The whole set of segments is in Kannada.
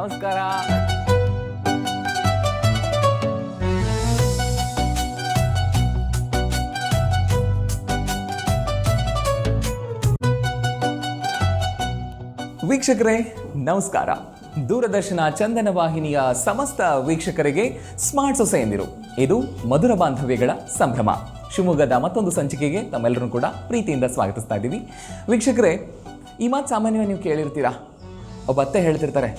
ನಮಸ್ಕಾರ. ವೀಕ್ಷಕರೇ ನಮಸ್ಕಾರ. ದೂರದರ್ಶನ ಚಂದನ ವಾಹಿನಿಯ ಸಮಸ್ತ ವೀಕ್ಷಕರಿಗೆ ಸ್ಮಾರ್ಟ್ ಸೊಸೆಯಂದಿರು, ಇದು ಮಧುರ ಬಾಂಧವ್ಯಗಳ ಸಂಭ್ರಮ ಶಿವಮೊಗ್ಗದ ಮತ್ತೊಂದು ಸಂಚಿಕೆಗೆ ತಮ್ಮೆಲ್ಲರೂ ಕೂಡ ಪ್ರೀತಿಯಿಂದ ಸ್ವಾಗತಿಸ್ತಾ ಇದ್ದೀವಿ. ವೀಕ್ಷಕರೇ, ಈ ಮಾತು ಸಾಮಾನ್ಯವಾಗಿ ನೀವು ಕೇಳಿರ್ತೀರಾ. ಒಬ್ಬ ಅತ್ತೆ ಹೇಳ್ತಿರ್ತಾರೆ,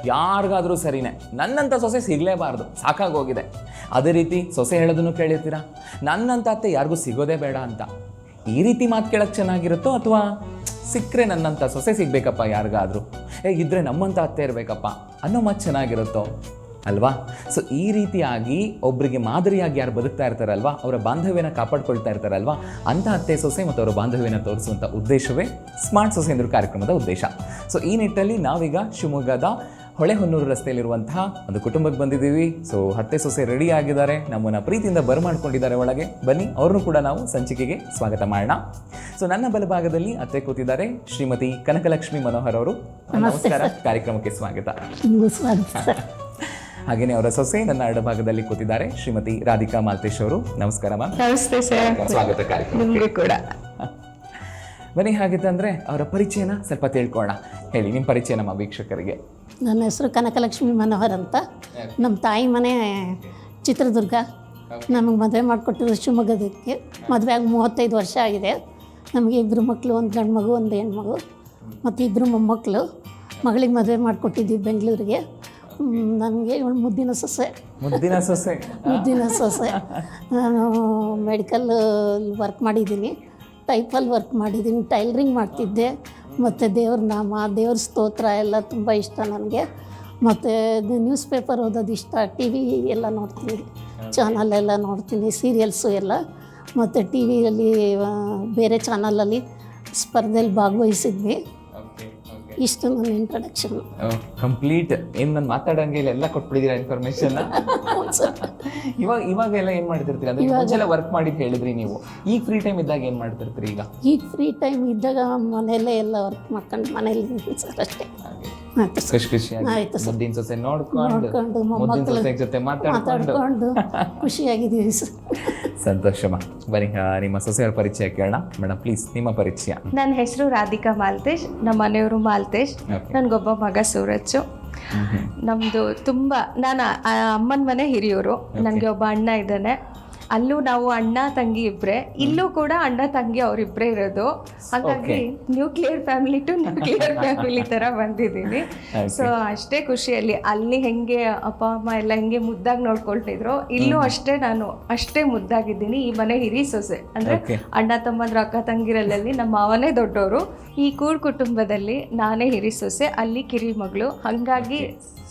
ಯಾರಿಗಾದರೂ ಸರಿನೇ, ನನ್ನಂಥ ಸೊಸೆ ಸಿಗಲೇಬಾರ್ದು, ಸಾಕಾಗೋಗಿದೆ. ಅದೇ ರೀತಿ ಸೊಸೆ ಹೇಳೋದನ್ನು ಕೇಳಿರ್ತೀರಾ, ನನ್ನಂಥ ಅತ್ತೆ ಯಾರಿಗೂ ಸಿಗೋದೇ ಬೇಡ ಅಂತ. ಈ ರೀತಿ ಮಾತು ಕೇಳೋಕ್ಕೆ ಚೆನ್ನಾಗಿರುತ್ತೋ, ಅಥವಾ ಸಿಕ್ಕರೆ ನನ್ನಂಥ ಸೊಸೆ ಸಿಗಬೇಕಪ್ಪ ಯಾರಿಗಾದರೂ, ಇದ್ದರೆ ನಮ್ಮಂಥ ಅತ್ತೆ ಇರಬೇಕಪ್ಪ ಅನ್ನೋ ಮಾತು ಚೆನ್ನಾಗಿರುತ್ತೋ ಅಲ್ವಾ? ಸೊ ಈ ರೀತಿಯಾಗಿ ಒಬ್ಬರಿಗೆ ಮಾದರಿಯಾಗಿ ಯಾರು ಬದುಕ್ತಾ ಇರ್ತಾರಲ್ವಾ, ಅವರ ಬಾಂಧವ್ಯನ ಕಾಪಾಡ್ಕೊಳ್ತಾ ಇರ್ತಾರಲ್ವಾ, ಅಂಥ ಅತ್ತೆ ಸೊಸೆ ಮತ್ತು ಅವರ ಬಾಂಧವ್ಯನ ತೋರಿಸುವಂಥ ಉದ್ದೇಶವೇ ಸ್ಮಾರ್ಟ್ ಸೊಸೆಯಂದಿರು ಕಾರ್ಯಕ್ರಮದ ಉದ್ದೇಶ. ಸೊ ಈ ನಿಟ್ಟಲ್ಲಿ ನಾವೀಗ ಶಿವಮೊಗ್ಗದ ಹೊಳೆಹೊನ್ನೂರು ರಸ್ತೆಯಲ್ಲಿರುವಂತಹ ಒಂದು ಕುಟುಂಬಕ್ಕೆ ಬಂದಿದ್ದೀವಿ. ಸೊ ಅತ್ತೆ ಸೊಸೆ ರೆಡಿ ಆಗಿದ್ದಾರೆ, ನಮ್ಮನ್ನು ಪ್ರೀತಿಯಿಂದ ಬರಮಾಡ್ಕೊಂಡಿದ್ದಾರೆ ಒಳಗೆ. ಬನ್ನಿ, ಅವ್ರನ್ನೂ ಕೂಡ ನಾವು ಸಂಚಿಕೆಗೆ ಸ್ವಾಗತ ಮಾಡೋಣ. ಸೊ ನನ್ನ ಬಲಭಾಗದಲ್ಲಿ ಅತ್ತೆ ಕೂತಿದ್ದಾರೆ, ಶ್ರೀಮತಿ ಕನಕಲಕ್ಷ್ಮಿ ಮನೋಹರ್ ಅವರು. ನಮಸ್ಕಾರ, ಕಾರ್ಯಕ್ರಮಕ್ಕೆ ಸ್ವಾಗತ. ಹಾಗೆಯೇ ಅವರ ಸೊಸೆ ನನ್ನ ಎಡಭಾಗದಲ್ಲಿ ಕೂತಿದ್ದಾರೆ, ಶ್ರೀಮತಿ ರಾಧಿಕಾ ಮಾಲ್ತೇಶ್ ಅವರು. ನಮಸ್ಕಾರ ಮ್ಯಾಮ್. ನಮಸ್ತೆ ಸರ್. ಸ್ವಾಗತ ಕಾರ್ಯಕ್ರಮಕ್ಕೆ ಕೂಡ. ಬನ್ನಿ, ಹಾಗಿತ್ತಂದ್ರೆ ಅವರ ಪರಿಚಯನ ಸ್ವಲ್ಪ ತಿಳ್ಕೊಳ್ಳೋಣ. ಹೇಳಿ, ನಿಮ್ಮ ಪರಿಚಯ ನಮ್ಮ ವೀಕ್ಷಕರಿಗೆ. ನನ್ನ ಹೆಸರು ಕನಕಲಕ್ಷ್ಮಿ ಮನೋಹರ್ ಅಂತ. ನಮ್ಮ ತಾಯಿ ಮನೆ ಚಿತ್ರದುರ್ಗ. ನಮಗೆ ಮದುವೆ ಮಾಡಿಕೊಟ್ಟಿರೋ ಶಿವಮೊಗ್ಗದಕ್ಕೆ. ಮದುವೆ ಆಗಿ 35 ವರ್ಷ ಆಗಿದೆ. ನಮಗೆ 2 ಮಕ್ಕಳು, ಒಂದು ಗಂಡು ಮಗು, ಒಂದು ಹೆಣ್ಮಗು, ಮತ್ತು 2 ಮೊಮ್ಮಕ್ಕಳು. ಮಗಳಿಗೆ ಮದುವೆ ಮಾಡಿಕೊಟ್ಟಿದ್ವಿ ಬೆಂಗಳೂರಿಗೆ. ನನಗೆ ಇವಳು ಮುದ್ದಿನ ಸೊಸೆ. ಮುದ್ದಿನ ಸೊಸೆ. ಮುದ್ದಿನ ಸೊಸೆ. ನಾನು ಮೆಡಿಕಲ್ ವರ್ಕ್ ಮಾಡಿದ್ದೀನಿ, ಟೈಪಲ್ಲಿ ವರ್ಕ್ ಮಾಡಿದ್ದೀನಿ, ಟೈಲರಿಂಗ್ ಮಾಡ್ತಿದ್ದೆ, ಮತ್ತು ದೇವ್ರ ನಾಮ, ದೇವ್ರ ಸ್ತೋತ್ರ ಎಲ್ಲ ತುಂಬ ಇಷ್ಟ ನನಗೆ. ಮತ್ತು ನ್ಯೂಸ್ ಪೇಪರ್ ಓದೋದು ಇಷ್ಟ, ಟಿ ವಿ ಎಲ್ಲ ನೋಡ್ತೀನಿ, ಚಾನಲ್ ಎಲ್ಲ ನೋಡ್ತೀನಿ, ಸೀರಿಯಲ್ಸು ಎಲ್ಲ. ಮತ್ತು ಟಿ ವಿಯಲ್ಲಿ ಬೇರೆ ಚಾನಲಲ್ಲಿ ಸ್ಪರ್ಧೆಯಲ್ಲಿ ಭಾಗವಹಿಸಿದ್ವಿ. ಇಷ್ಟು ನನ್ನ ಇಂಟ್ರಡಕ್ಷನ್. ಕಂಪ್ಲೀಟ್. ಏನು ನಾನು ಮಾತಾಡೋಂಗೆ ಎಲ್ಲ ಕೊಟ್ಬಿಟ್ಟಿದ್ದೀರಾ ಇನ್ಫಾರ್ಮೇಷನ್. ಇವಾಗೆಲ್ಲ ಏನು ಮಾಡ್ತಿರ್ತೀರಿ? ಅಂದರೆ ಮುಂಚೆಲ್ಲ ವರ್ಕ್ ಮಾಡಿದ್ದು ಹೇಳಿದ್ರಿ ನೀವು. ಈಗ ಫ್ರೀ ಟೈಮ್ ಇದ್ದಾಗ ಏನು ಮಾಡ್ತಿರ್ತೀರಿ? ಈಗ ಫ್ರೀ ಟೈಮ್ ಇದ್ದಾಗ ಮನೆಯಲ್ಲೇ ಎಲ್ಲ ವರ್ಕ್ ಮಾಡ್ಕೊಂಡು ಮನೇಲಿ ಸರ್ ಅಷ್ಟೇ. ಖುಷಿ ಖುಷಿಯಾಗಿ ಮುದ್ದಿನ ಸೊಸೆ ನೋಡ್ಕೊಂಡು ಮುದ್ದಿನ ಸೊಸೆ ಜೊತೆ ಮಾತಾಡ್ಕೊಂಡು ಖುಷಿಯಾಗಿದ್ದೀವಿ ಸರ್. ಸಂತೋಷಮ್ಮ. ಬನ್ನಿ, ನಿಮ್ಮ ಸೊಸೆಯವರ ಪರಿಚಯ ಕೇಳೋಣ. ಮೇಡಮ್ ಪ್ಲೀಸ್, ನಿಮ್ಮ ಪರಿಚಯ. ನನ್ನ ಹೆಸರು ರಾಧಿಕಾ ಮಾಲ್ತೇಶ್, ನಮ್ಮ ಮನೆಯವರು ಮಾಲ್ತೇಶ್, ನನಗೊಬ್ಬ ಮಗ ಸೂರಜ್. ನಮ್ಮದು ತುಂಬ, ನಾನು ಅಮ್ಮನ ಮನೆ ಹಿರಿಯೂರು. ನನಗೆ ಒಬ್ಬ ಅಣ್ಣ ಇದ್ದಾನೆ. ಅಲ್ಲೂ ನಾವು ಅಣ್ಣ ತಂಗಿ ಇಬ್ಬರೇ, ಇಲ್ಲೂ ಕೂಡ ಅಣ್ಣ ತಂಗಿ ಅವರಿಬ್ಬರೇ ಇರೋದು. ಹಾಗಾಗಿ nuclear family to nuclear family ಥರ ಬಂದಿದ್ದೀನಿ. ಸೊ ಅಷ್ಟೇ ಖುಷಿಯಲ್ಲಿ. ಅಲ್ಲಿ ಹೆಂಗೆ ಅಪ್ಪ ಅಮ್ಮ ಎಲ್ಲ ಹೆಂಗೆ ಮುದ್ದಾಗಿ ನೋಡ್ಕೊಳ್ತಿದ್ರು, ಇಲ್ಲೂ ಅಷ್ಟೇ ನಾನು ಅಷ್ಟೇ ಮುದ್ದಾಗಿದ್ದೀನಿ. ಈ ಮನೆ ಹಿರಿ ಸೊಸೆ, ಅಂದರೆ ಅಣ್ಣ ತಮ್ಮಂದ್ರ ಅಕ್ಕ ತಂಗಿರಲ್ಲಲ್ಲಿ ನಮ್ಮ ಮಾವನೇ ದೊಡ್ಡವರು. ಈ ಕೂಡ್ ಕುಟುಂಬದಲ್ಲಿ ನಾನೇ ಹಿರಿ ಸೊಸೆ, ಅಲ್ಲಿ ಕಿರಿ ಮಗಳು, ಹಾಗಾಗಿ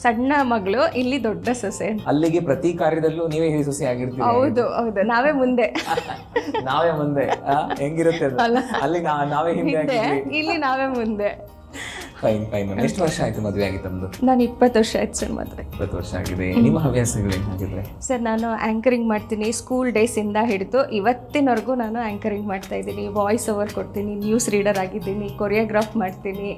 ಸಣ್ಣ ಮಗಳು, ಇಲ್ಲಿ ದೊಡ್ಡ ಸೊಸೆ. ಅಲ್ಲಿಗೆ ಪ್ರತಿ ಕಾರ್ಯದಲ್ಲೂ ನೀವೇ ಹಿರಿ ಸೊಸೆ ಆಗಿರ್ತೀವಿ. ಹೌದು ಹೌದು, ನಾವೇ ಮುಂದೆ. ನಾವೇ ಮುಂದೆ ಹೆಂಗಿರುತ್ತೆ ಅಲ್ಲಿ ನಾವೇ ಹಿಂದೆ, ಇಲ್ಲಿ ನಾವೇ ಮುಂದೆ. Fine fine. ಎಷ್ಟು ವರ್ಷ ಆಯ್ತು ಮದುವೆ ಆಗಿ ತಮ್ಮದು? ನಾನು 20 ವರ್ಷ ಆಯ್ತು ಸರ್ ಮದುವೆ. 20 ವರ್ಷ ಆಗಿದೆ. ನಿಮ್ಮ ಹವ್ಯಾಸಗಳು ಏನಾಗಿದ್ರೆ? ಸರ್, ನಾನು ಆ್ಯಂಕರಿಂಗ್ ಮಾಡ್ತೀನಿ. ಸ್ಕೂಲ್ ಡೇಸಿಂದ ಹಿಡಿದು ಇವತ್ತಿನವರೆಗೂ ನಾನು ಆ್ಯಂಕರಿಂಗ್ ಮಾಡ್ತಾ ಇದ್ದೀನಿ. ವಾಯ್ಸ್ ಓವರ್ ಕೊಡ್ತೀನಿ, ನ್ಯೂಸ್ ರೀಡರ್ ಆಗಿದ್ದೀನಿ, ಕೊರಿಯೋಗ್ರಾಫ್ ಮಾಡ್ತೀನಿ,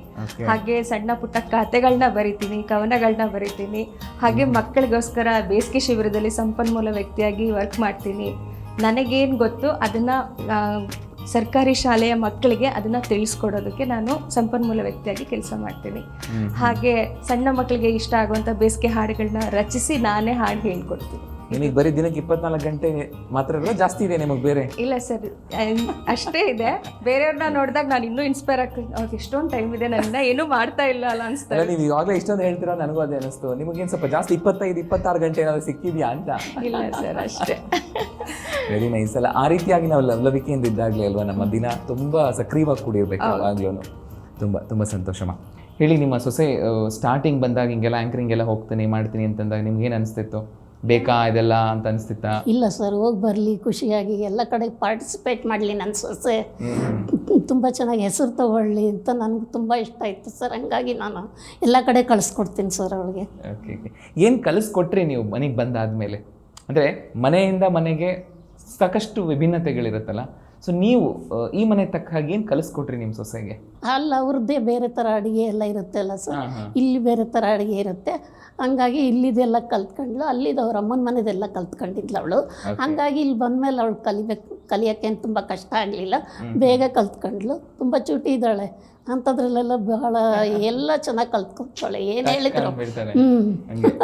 ಹಾಗೆ ಸಣ್ಣ ಪುಟ್ಟ ಕಥೆಗಳನ್ನ ಬರಿತೀನಿ, ಕವನಗಳನ್ನ ಬರಿತೀನಿ. ಹಾಗೆ ಮಕ್ಕಳಿಗೋಸ್ಕರ ಬೇಸಿಗೆ ಶಿಬಿರದಲ್ಲಿ ಸಂಪನ್ಮೂಲ ವ್ಯಕ್ತಿಯಾಗಿ ವರ್ಕ್ ಮಾಡ್ತೀನಿ. ನನಗೇನು ಗೊತ್ತು ಅದನ್ನು ಸರ್ಕಾರಿ ಶಾಲೆಯ ಮಕ್ಕಳಿಗೆ ಅದನ್ನು ತಿಳಿಸ್ಕೊಡೋದಕ್ಕೆ ನಾನು ಸಂಪನ್ಮೂಲ ವ್ಯಕ್ತಿಯಾಗಿ ಕೆಲಸ ಮಾಡ್ತೀನಿ. ಹಾಗೆ ಸಣ್ಣ ಮಕ್ಕಳಿಗೆ ಇಷ್ಟ ಆಗುವಂಥ ಬೇಸಿಗೆ ಹಾಡುಗಳನ್ನ ರಚಿಸಿ ನಾನೇ ಹಾಡು ಹೇಳ್ಕೊಡ್ತೀನಿ. ನಿಮಗೆ ಬರೀ ದಿನಕ್ಕೆ 24 ಗಂಟೆ ಮಾತ್ರ ಜಾಸ್ತಿ ಇದೆ ನಿಮಗೆ ಬೇರೆ? ಇಲ್ಲ ಸರ್, ಅಷ್ಟೇ ಇದೆ. ಬೇರೆಯವ್ರನ್ನ ನೋಡಿದಾಗ ನಾನು ಇನ್ನೂ ಇನ್ಸ್ಪೈರ್ ಆಗ್ತೀನಿ. ಅವ್ರಿಗೆ ಎಷ್ಟೊಂದು ಟೈಮ್ ಇದೆ, ನನ್ನ ಏನೂ ಮಾಡ್ತಾ ಇಲ್ಲ ಅಲ್ಲ ಅನಿಸ್ತಾರೆ. ನೀವು ಇವಾಗಲೇ ಇಷ್ಟೊಂದು ಹೇಳ್ತೀರಾ, ನನಗೂ ಅದೇ ಅನಿಸ್ತು. ನಿಮಗೇನು ಸ್ವಲ್ಪ ಜಾಸ್ತಿ 25-26 ಗಂಟೆ ಏನಾದ್ರು ಸಿಕ್ಕಿದ್ಯಾ ಅಂತ? ಇಲ್ಲ ಸರ್, ಅಷ್ಟೇ. Very nice. ಅಲ್ಲ, ಆ ರೀತಿಯಾಗಿ ನಾವು ಲವಲವಿಕೆಯಿಂದ ಇದ್ದಾಗಲೇ ಅಲ್ವಾ ನಮ್ಮ ದಿನ ತುಂಬ ಸಕ್ರಿಯವಾಗಿ ಕೂಡಿರ್ಬೇಕು ಯಾವಾಗ್ಲೂ. ತುಂಬ ತುಂಬ ಸಂತೋಷಮ್ಮ. ಹೇಳಿ, ನಿಮ್ಮ ಸೊಸೆ ಸ್ಟಾರ್ಟಿಂಗ್ ಬಂದಾಗ ಹಿಂಗೆಲ್ಲ ಆ್ಯಂಕರಿಂಗ್ ಎಲ್ಲ ಹೋಗ್ತೀನಿ ಮಾಡ್ತೀನಿ ಅಂತಂದಾಗ ನಿಮ್ಗೆ ಏನು ಅನಿಸ್ತಿತ್ತು? ಬೇಕಾ ಇದೆಲ್ಲ ಅಂತ ಅನಿಸ್ತಿತ್ತಾ? ಇಲ್ಲ ಸರ್, ಹೋಗಿ ಬರಲಿ, ಖುಷಿಯಾಗಿ ಎಲ್ಲ ಕಡೆ ಪಾರ್ಟಿಸಿಪೇಟ್ ಮಾಡಲಿ, ನನ್ನ ಸೊಸೆ ತುಂಬ ಚೆನ್ನಾಗಿ ಹೆಸರು ತಗೊಳ್ಳಿ ಅಂತ ನನಗೆ ತುಂಬ ಇಷ್ಟ ಆಯಿತು ಸರ್. ಹಂಗಾಗಿ ನಾನು ಎಲ್ಲ ಕಡೆ ಕಳಿಸ್ಕೊಡ್ತೀನಿ ಸರ್ ಅವಳಿಗೆ. Okay okay. ಏನು ಕಲಿಸ್ಕೊಟ್ರಿ ನೀವು ಮನೆಗೆ ಬಂದಾದಮೇಲೆ? ಅಂದರೆ ಮನೆಯಿಂದ ಮನೆಗೆ ಸಾಕಷ್ಟು ವಿಭಿನ್ನತೆಗಳಿರುತ್ತಲ್ಲ, ಸೊ ನೀವು ಈ ಮನೆ ತಕ್ಕ ಹಾಗೆ ಏನು ಕಲಿಸ್ಕೊಟ್ರಿ ನಿಮ್ಮ ಸೊಸೆಗೆ? ಅಲ್ಲ, ಅವ್ರದ್ದೇ ಬೇರೆ ಥರ ಅಡುಗೆ ಎಲ್ಲ ಇರುತ್ತೆ ಅಲ್ಲ ಸರ್, ಇಲ್ಲಿ ಬೇರೆ ಥರ ಅಡುಗೆ ಇರುತ್ತೆ. ಹಂಗಾಗಿ ಇಲ್ಲಿದೆಲ್ಲ ಕಲ್ತ್ಕೊಂಡ್ಳು, ಅಲ್ಲಿದ್ದು ಅವ್ರ ಅಮ್ಮನ ಮನೆದೆಲ್ಲ ಕಲ್ತ್ಕೊಂಡಿದ್ಲು ಅವಳು. ಹಂಗಾಗಿ ಇಲ್ಲಿ ಬಂದಮೇಲೆ ಅವಳು ಕಲಿಯೋಕ್ಕೇನು ತುಂಬ ಕಷ್ಟ ಆಗಲಿಲ್ಲ, ಬೇಗ ಕಲ್ತ್ಕೊಂಡ್ಳು. ತುಂಬ ಚೂಟಿ ಇದ್ದಾಳೆ, ಅಂಥದ್ರಲ್ಲೆಲ್ಲ ಬಹಳ ಎಲ್ಲ ಚೆನ್ನಾಗಿ ಕಲ್ತ್ಕೊತಾಳೆ, ಏನು ಹೇಳಿದ್ರು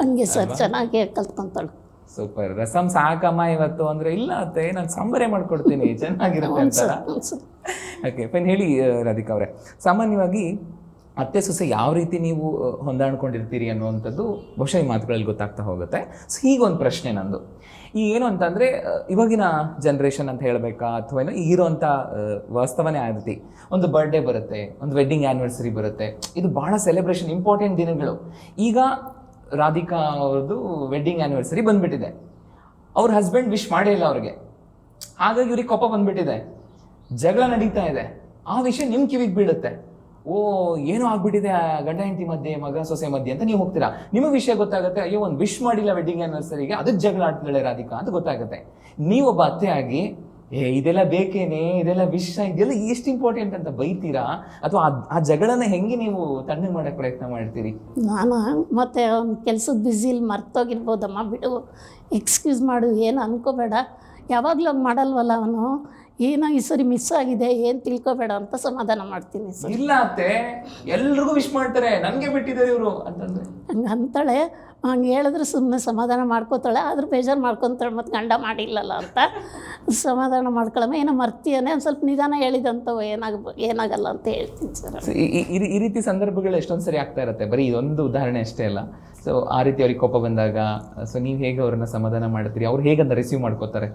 ಹಂಗೆ ಸರ್ ಚೆನ್ನಾಗಿ ಕಲ್ತ್ಕೊತಾಳೆ. ಸೂಪರ್. ರಸಂ ಸಾಕಮ್ಮ ಇವತ್ತು ಅಂದ್ರೆ ಇಲ್ಲ ಅತ್ತೆ ನಾನು ಸಾಂಬಾರೇ ಮಾಡ್ಕೊಡ್ತೀನಿ ಚೆನ್ನಾಗಿರುತ್ತೆ ಅಂತಾರ. Okay fine. ಹೇಳಿ ರಾಧಿಕಾ ಅವರೇ, ಸಾಮಾನ್ಯವಾಗಿ ಅತ್ತೆ ಸೊಸೆ ಯಾವ ರೀತಿ ನೀವು ಹೊಂದಾಣ್ಕೊಂಡಿರ್ತೀರಿ ಅನ್ನುವಂಥದ್ದು ಬಹುಶಃ ಈ ಮಾತುಗಳಲ್ಲಿ ಗೊತ್ತಾಗ್ತಾ ಹೋಗುತ್ತೆ. ಸೊ ಹೀಗೊಂದು ಪ್ರಶ್ನೆ ನಂದು, ಈ ಏನು ಅಂತಂದರೆ ಇವಾಗಿನ ಜನ್ರೇಷನ್ ಅಂತ ಹೇಳಬೇಕಾ ಅಥವಾ ಏನೋ ಈಗಿರೋಂಥ ವಾಸ್ತವನೇ ಆಗುತ್ತೆ. ಒಂದು ಬರ್ಡೇ ಬರುತ್ತೆ, ಒಂದು ವೆಡ್ಡಿಂಗ್ ಆ್ಯನಿವರ್ಸರಿ ಬರುತ್ತೆ, ಇದು ಭಾಳ ಸೆಲೆಬ್ರೇಷನ್ ಇಂಪಾರ್ಟೆಂಟ್ ದಿನಗಳು. ಈಗ ರಾಧಿಕಾ ಅವ್ರದ್ದು ವೆಡ್ಡಿಂಗ್ ಆ್ಯನಿವರ್ಸರಿ ಬಂದುಬಿಟ್ಟಿದೆ, ಅವ್ರ ಹಸ್ಬೆಂಡ್ ವಿಶ್ ಮಾಡೇ ಇಲ್ಲ ಅವ್ರಿಗೆ, ಹಾಗಾಗಿ ಇವ್ರಿಗೆ ಕೋಪ ಬಂದುಬಿಟ್ಟಿದೆ, ಜಗಳ ನಡೀತಾ ಇದೆ. ಆ ವಿಷಯ ನಿಮ್ಮ ಕಿವಿಗೆ ಬೀಳುತ್ತೆ, ಓ ಏನೋ ಆಗ್ಬಿಟ್ಟಿದೆ ಗಂಡ ಹೆಂಡತಿ ಮಧ್ಯೆ, ಮಗ ಸೊಸೆ ಮಧ್ಯೆ ಅಂತ ನೀವು ಹೋಗ್ತೀರಾ. ನಿಮಗೆ ವಿಷಯ ಗೊತ್ತಾಗುತ್ತೆ, ಅಯ್ಯೋ ಒಂದು ವಿಶ್ ಮಾಡಿಲ್ಲ ವೆಡ್ಡಿಂಗ್ ಆ್ಯನಿವರ್ಸರಿಗೆ, ಅದಕ್ಕೆ ಜಗಳ ಆಡ್ತಿದ್ದಾಳೆ ರಾಧಿಕಾ ಅಂತ ಗೊತ್ತಾಗುತ್ತೆ. ನೀವೊಬ್ಬ ಅತ್ತೆ ಆಗಿ ಇದೆಲ್ಲ ಬೇಕೇನೆ, ಇದೆಲ್ಲ ವಿಷ, ಇದೆಲ್ಲ ಎಷ್ಟು ಇಂಪಾರ್ಟೆಂಟ್ ಅಂತ ಬೈತೀರಾ ಅಥವಾ ಆ ಜಗಳನ ಹೆಂಗೆ ನೀವು ತಣ್ಣಗೆ ಮಾಡೋಕ್ಕೆ ಪ್ರಯತ್ನ ಮಾಡ್ತೀರಿ? ನಾನು ಮತ್ತೆ ಅವ್ನ ಕೆಲ್ಸದ ಬ್ಯುಸಿಲಿ ಮರ್ತೋಗಿರ್ಬೋದಮ್ಮ, ಬಿಡು, ಎಕ್ಸ್ಕ್ಯೂಸ್ ಮಾಡು, ಏನು ಅನ್ಕೋಬೇಡ, ಯಾವಾಗಲೂ ಹಂಗೆ ಮಾಡಲ್ವಲ್ಲ ಅವನು, ಏನೋ ಈ ಸರಿ ಮಿಸ್ ಆಗಿದೆ, ಏನು ತಿಳ್ಕೊಬೇಡ ಅಂತ ಸಮಾಧಾನ ಮಾಡ್ತೀನಿ ಸರ್. ಇಲ್ಲ ಅತ್ತೆ ಎಲ್ರಿಗೂ ವಿಶ್ ಮಾಡ್ತಾರೆ, ನನಗೆ ಬಿಟ್ಟಿದ್ದಾರೆ ಇವರು ಅಂತಂದ್ರೆ ಹಂಗೆ ಅಂತಾಳೆ. ಹಂಗೆ ಹೇಳಿದ್ರೆ ಸುಮ್ಮನೆ ಸಮಾಧಾನ ಮಾಡ್ಕೋತಾಳೆ, ಆದರೂ ಬೇಜಾರು ಮಾಡ್ಕೊತಾಳೆ, ಮತ್ತು ಗಂಡ ಮಾಡಿಲ್ಲಲ್ಲ ಅಂತ ಸಮಾಧಾನ ಮಾಡ್ಕೊಳ್ಳಮ್ಮ. ಏನೋ ಮರ್ತೀಯನೇ, ಒಂದು ಸ್ವಲ್ಪ ನಿಧಾನ ಹೇಳಿದಂಥವು ಏನಾಗಲ್ಲ ಅಂತ ಹೇಳ್ತೀನಿ ಸರ್. ಈ ರೀತಿ ಸಂದರ್ಭಗಳು ಎಷ್ಟೊಂದು ಸರಿ ಆಗ್ತಾ ಇರುತ್ತೆ, ಬರೀ ಇದೊಂದು ಉದಾಹರಣೆ ಅಷ್ಟೇ ಅಲ್ಲ. ಸೊ ಆ ರೀತಿ ಅವ್ರಿಗೆ ಕೋಪ ಬಂದಾಗ ಸೊ ನೀವು ಹೇಗೆ ಅವ್ರನ್ನ ಸಮಾಧಾನ ಮಾಡ್ತೀರಿ, ಅವ್ರು ಹೇಗಂತ ರಿಸೀವ್ ಮಾಡ್ಕೋತಾರೆ?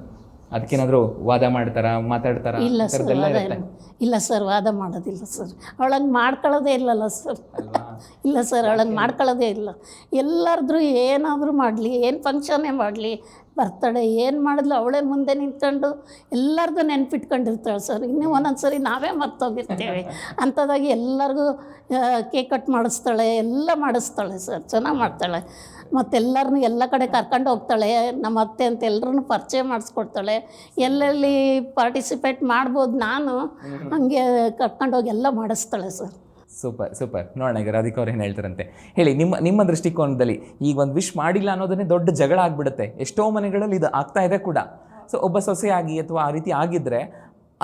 ಅದಕ್ಕೇನಾದರೂ ವಾದ ಮಾಡ್ತಾರಾ, ಮಾತಾಡ್ತಾರಾ? ಇಲ್ಲ ಸರ್, ಇಲ್ಲ ಸರ್, ವಾದ ಮಾಡೋದಿಲ್ಲ ಸರ್, ಅವಳಂಗೆ ಮಾಡ್ಕೊಳ್ಳೋದೇ ಇಲ್ಲಲ್ಲ ಸರ್. ಇಲ್ಲ ಸರ್, ಅವಳಂಗೆ ಮಾಡ್ಕೊಳ್ಳೋದೇ ಇಲ್ಲ. ಎಲ್ಲರದ್ರೂ ಏನಾದರೂ ಮಾಡಲಿ, ಏನು ಫಂಕ್ಷನ್ನೇ ಮಾಡಲಿ, ಬರ್ತಡೆ ಏನು ಮಾಡಿದ್ಲು ಅವಳೇ ಮುಂದೆ ನಿಂತ್ಕೊಂಡು ಎಲ್ಲರದ್ದು ನೆನ್ಪಿಟ್ಕೊಂಡಿರ್ತಾಳೆ ಸರ್. ಇನ್ನೂ ಒಂದೊಂದು ಸರಿ ನಾವೇ ಮರ್ತೋಗಿರ್ತೇವೆ, ಅಂಥದ್ದಾಗಿ ಎಲ್ಲರಿಗೂ ಕೇಕ್ ಕಟ್ ಮಾಡಿಸ್ತಾಳೆ, ಎಲ್ಲ ಮಾಡಿಸ್ತಾಳೆ ಸರ್, ಚೆನ್ನಾಗಿ ಮಾಡ್ತಾಳೆ. ಮತ್ತೆಲ್ಲರನ್ನೂ ಎಲ್ಲ ಕಡೆ ಕರ್ಕೊಂಡು ಹೋಗ್ತಾಳೆ, ನಮ್ಮ ಅತ್ತೆ ಅಂತ ಎಲ್ಲರೂ ಪರಿಚಯ ಮಾಡಿಸ್ಕೊಡ್ತಾಳೆ, ಎಲ್ಲೆಲ್ಲಿ ಪಾರ್ಟಿಸಿಪೇಟ್ ಮಾಡ್ಬೋದು ನಾನು ಹಂಗೆ ಕರ್ಕೊಂಡೋಗಿ ಎಲ್ಲ ಮಾಡಿಸ್ತಾಳೆ ಸರ್. Super super. ನೋಡೋಣ ಈಗ ರಾಧಿಕಾ ಅವ್ರು ಏನು ಹೇಳ್ತಾರಂತೆ ಹೇಳಿ. ನಿಮ್ಮ ದೃಷ್ಟಿಕೋನದಲ್ಲಿ ಈಗ ಒಂದು ವಿಶ್ ಮಾಡಿಲ್ಲ ಅನ್ನೋದನ್ನೇ ದೊಡ್ಡ ಜಗಳ ಆಗಿಬಿಡುತ್ತೆ, ಎಷ್ಟೋ ಮನೆಗಳಲ್ಲಿ ಇದು ಆಗ್ತಾ ಇದೆ ಕೂಡ. ಸೊ ಒಬ್ಬ ಸೊಸೆಯಾಗಿ ಅಥವಾ ಆ ರೀತಿ ಆಗಿದ್ದರೆ